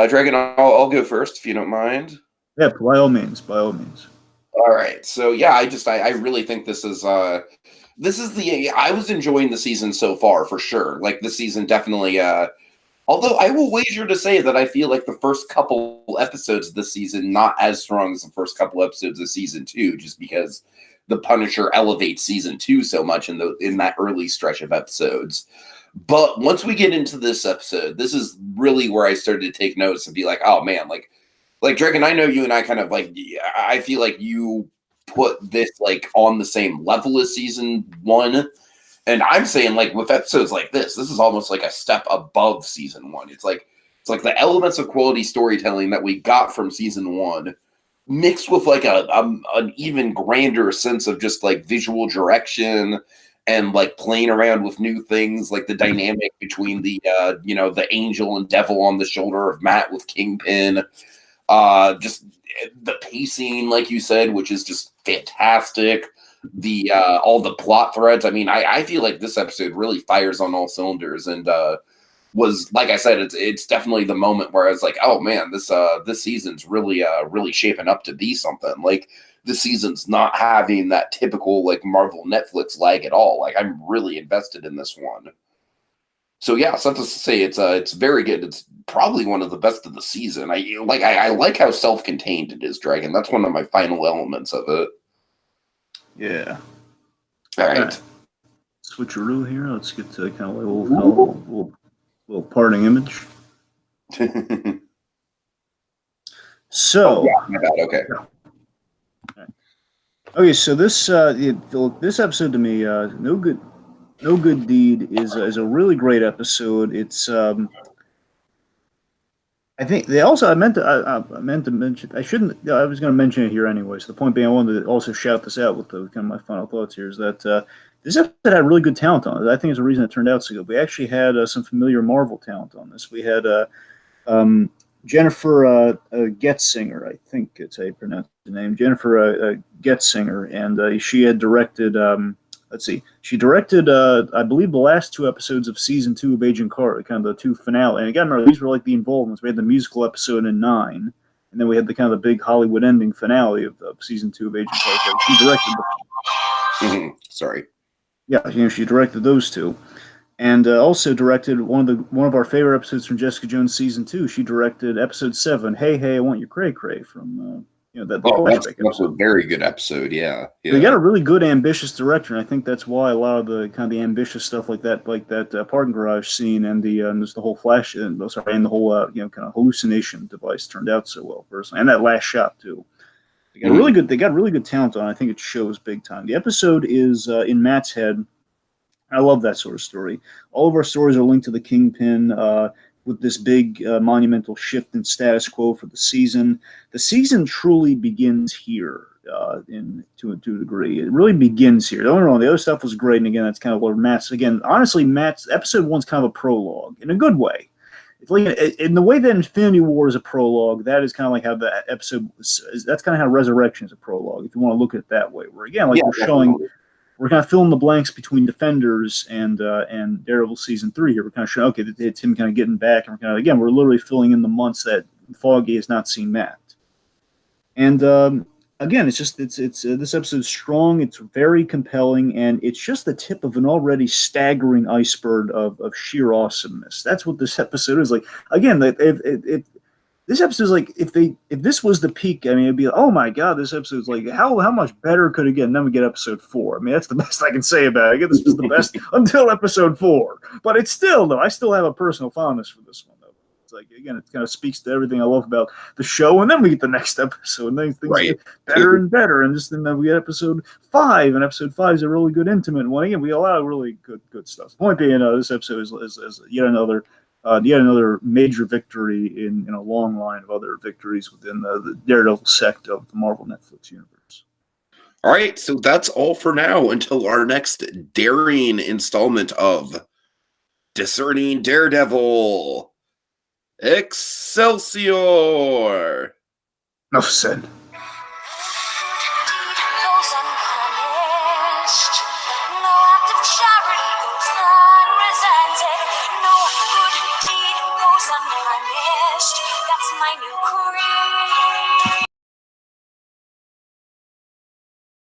Dragon, I'll go first if you don't mind. Yeah, by all means. All right. So yeah, I really think this is I was enjoying the season so far for sure. This season definitely although I will wager to say that I feel like the first couple episodes of the season not as strong as the first couple episodes of season 2, just because the Punisher elevates season 2 so much in that early stretch of episodes. But once we get into this episode, this is really where I started to take notice and be like, oh man, like Dragon, I know you and I kind of I feel like you put this on the same level as season 1. And I'm saying with episodes like this is almost like a step above season 1. It's like the elements of quality storytelling that we got from season 1 mixed with an even grander sense of just visual direction and like playing around with new things, like the dynamic between the the angel and devil on the shoulder of Matt with Kingpin. Just the pacing, like you said, which is just fantastic. The all the plot threads. I mean, I feel like this episode really fires on all cylinders, and was, like I said, it's definitely the moment where I was like, oh man, this season's really shaping up to be something. Like, this season's not having that typical like Marvel Netflix lag at all. Like, I'm really invested in this one. So yeah, suffice to say, it's very good. It's probably one of the best of the season. I like how self-contained it is, Dragon. That's one of my final elements of it. Yeah. All right. Switcheroo here. Let's get to kind of a little parting image. So, oh, yeah, my bad. Okay. Okay, so this episode to me, no good deed is a really great episode. It's I think they also I meant to mention I shouldn't I was going to mention it here anyway. So the point being, I wanted to also shout this out with the kind of my final thoughts here is that this episode had really good talent on it. I think it's a reason it turned out so good. We actually had some familiar Marvel talent on this. We had Jennifer Getzinger, I think it's how you pronounce the name, Jennifer Getzinger, and she had directed. Let's see, she directed, I believe, the last 2 episodes of season 2 of Agent Carter, kind of the 2 finale. And again, remember, these were like the involvements. We had the musical episode in 9, and then we had the kind of the big Hollywood ending finale of season 2 of Agent Carter. So she directed. Sorry. Yeah, she directed those 2. And also directed one of our favorite episodes from Jessica Jones season 2. She directed episode 7, "Hey Hey I Want Your Cray Cray," from that's a very good episode. Yeah. They got a really good, ambitious director, and I think that's why a lot of the kind of the ambitious stuff like that parking garage scene and there's the whole flash and the whole kind of hallucination device turned out so well personally, and that last shot too. They got really good talent on. I think it shows big time. The episode is in Matt's head. I love that sort of story. All of our stories are linked to the Kingpin with this big monumental shift in status quo for the season. The season truly begins here to a degree. It really begins here. Don't get me wrong, the other stuff was great, and again, that's kind of where Matt's, again, honestly, Matt's episode 1's kind of a prologue in a good way. It's like in the way that Infinity War is a prologue, that is kind of like how the episode that's kind of how Resurrection is a prologue, if you want to look at it that way, where again, like we're showing, we're kind of filling the blanks between Defenders and Daredevil season 3 here. We're kind of showing, okay, it's him kind of getting back, and we're literally filling in the months that Foggy has not seen Matt. And again, it's this episode's strong. It's very compelling, and it's just the tip of an already staggering iceberg of sheer awesomeness. That's what this episode is like. Again, this episode is like if this was the peak. I mean, it'd be like, oh my god, this episode's like how much better could it get? And then we get episode 4. I mean, that's the best I can say about it. Again, this was the best until episode 4, but it's still though. I still have a personal fondness for this one though. It's like again, it kind of speaks to everything I love about the show, and then we get the next episode, and then things get better and better, and then we get episode 5, and episode 5 is a really good intimate one. Again, we get a lot of really good stuff. The point being, this episode is yet another major victory in a long line of other victories within the Daredevil sect of the Marvel Netflix universe. All right, so that's all for now until our next daring installment of Discerning Daredevil. Excelsior! Enough said.